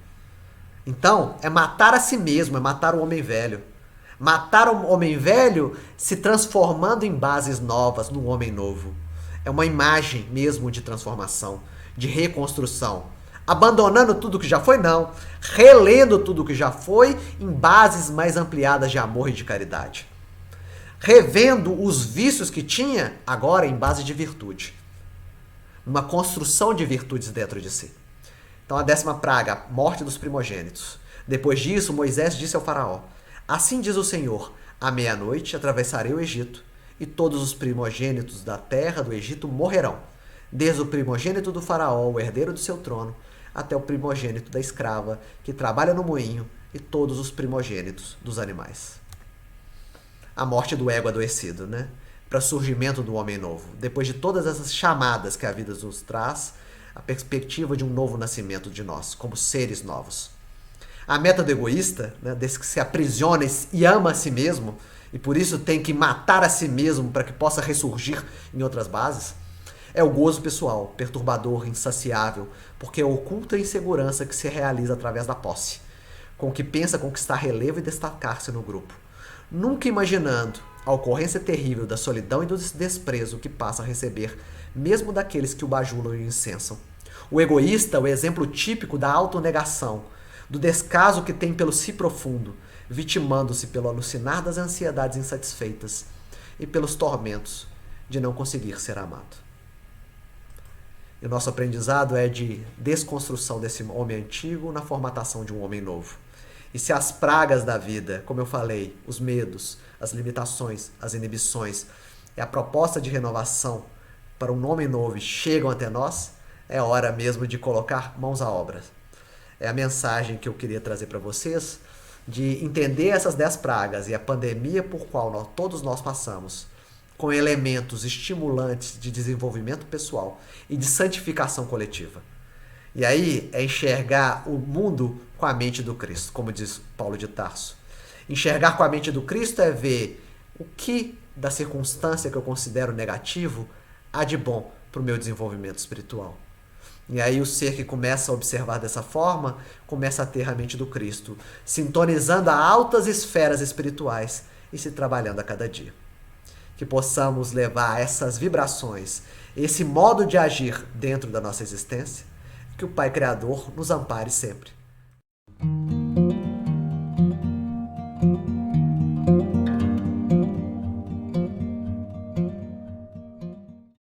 Então, é matar a si mesmo, é matar o homem velho. Matar o homem velho se transformando em bases novas, num homem novo. É uma imagem mesmo de transformação, de reconstrução. Abandonando tudo que já foi, não. Relendo tudo que já foi em bases mais ampliadas de amor e de caridade. Revendo os vícios que tinha, agora em base de virtude. Uma construção de virtudes dentro de si. Então a 10ª praga, morte dos primogênitos. Depois disso, Moisés disse ao faraó: assim diz o Senhor, à meia-noite atravessarei o Egito, e todos os primogênitos da terra do Egito morrerão, desde o primogênito do faraó, o herdeiro do seu trono, até o primogênito da escrava que trabalha no moinho, e todos os primogênitos dos animais. A morte do ego adoecido, né? Para o surgimento do homem novo. Depois de todas essas chamadas que a vida nos traz, a perspectiva de um novo nascimento de nós, como seres novos. A meta do egoísta, né, desse que se aprisiona e ama a si mesmo, e por isso tem que matar a si mesmo para que possa ressurgir em outras bases, é o gozo pessoal, perturbador, insaciável, porque oculta a insegurança que se realiza através da posse, com que pensa conquistar relevo e destacar-se no grupo, nunca imaginando a ocorrência terrível da solidão e do desprezo que passa a receber, mesmo daqueles que o bajulam e o incensam. O egoísta é o exemplo típico da autonegação, do descaso que tem pelo si profundo, vitimando-se pelo alucinar das ansiedades insatisfeitas e pelos tormentos de não conseguir ser amado. E o nosso aprendizado é de desconstrução desse homem antigo na formatação de um homem novo. E se as pragas da vida, como eu falei, os medos, as limitações, as inibições e a proposta de renovação para um homem novo chegam até nós, é hora mesmo de colocar mãos à obra. É a mensagem que eu queria trazer para vocês, de entender essas 10 pragas e a pandemia por qual todos nós passamos, com elementos estimulantes de desenvolvimento pessoal e de santificação coletiva. E aí é enxergar o mundo com a mente do Cristo, como diz Paulo de Tarso. Enxergar com a mente do Cristo é ver o que da circunstância que eu considero negativo há de bom para o meu desenvolvimento espiritual. E aí o ser que começa a observar dessa forma, começa a ter a mente do Cristo, sintonizando a altas esferas espirituais e se trabalhando a cada dia. Que possamos levar essas vibrações, esse modo de agir dentro da nossa existência, que o Pai Criador nos ampare sempre.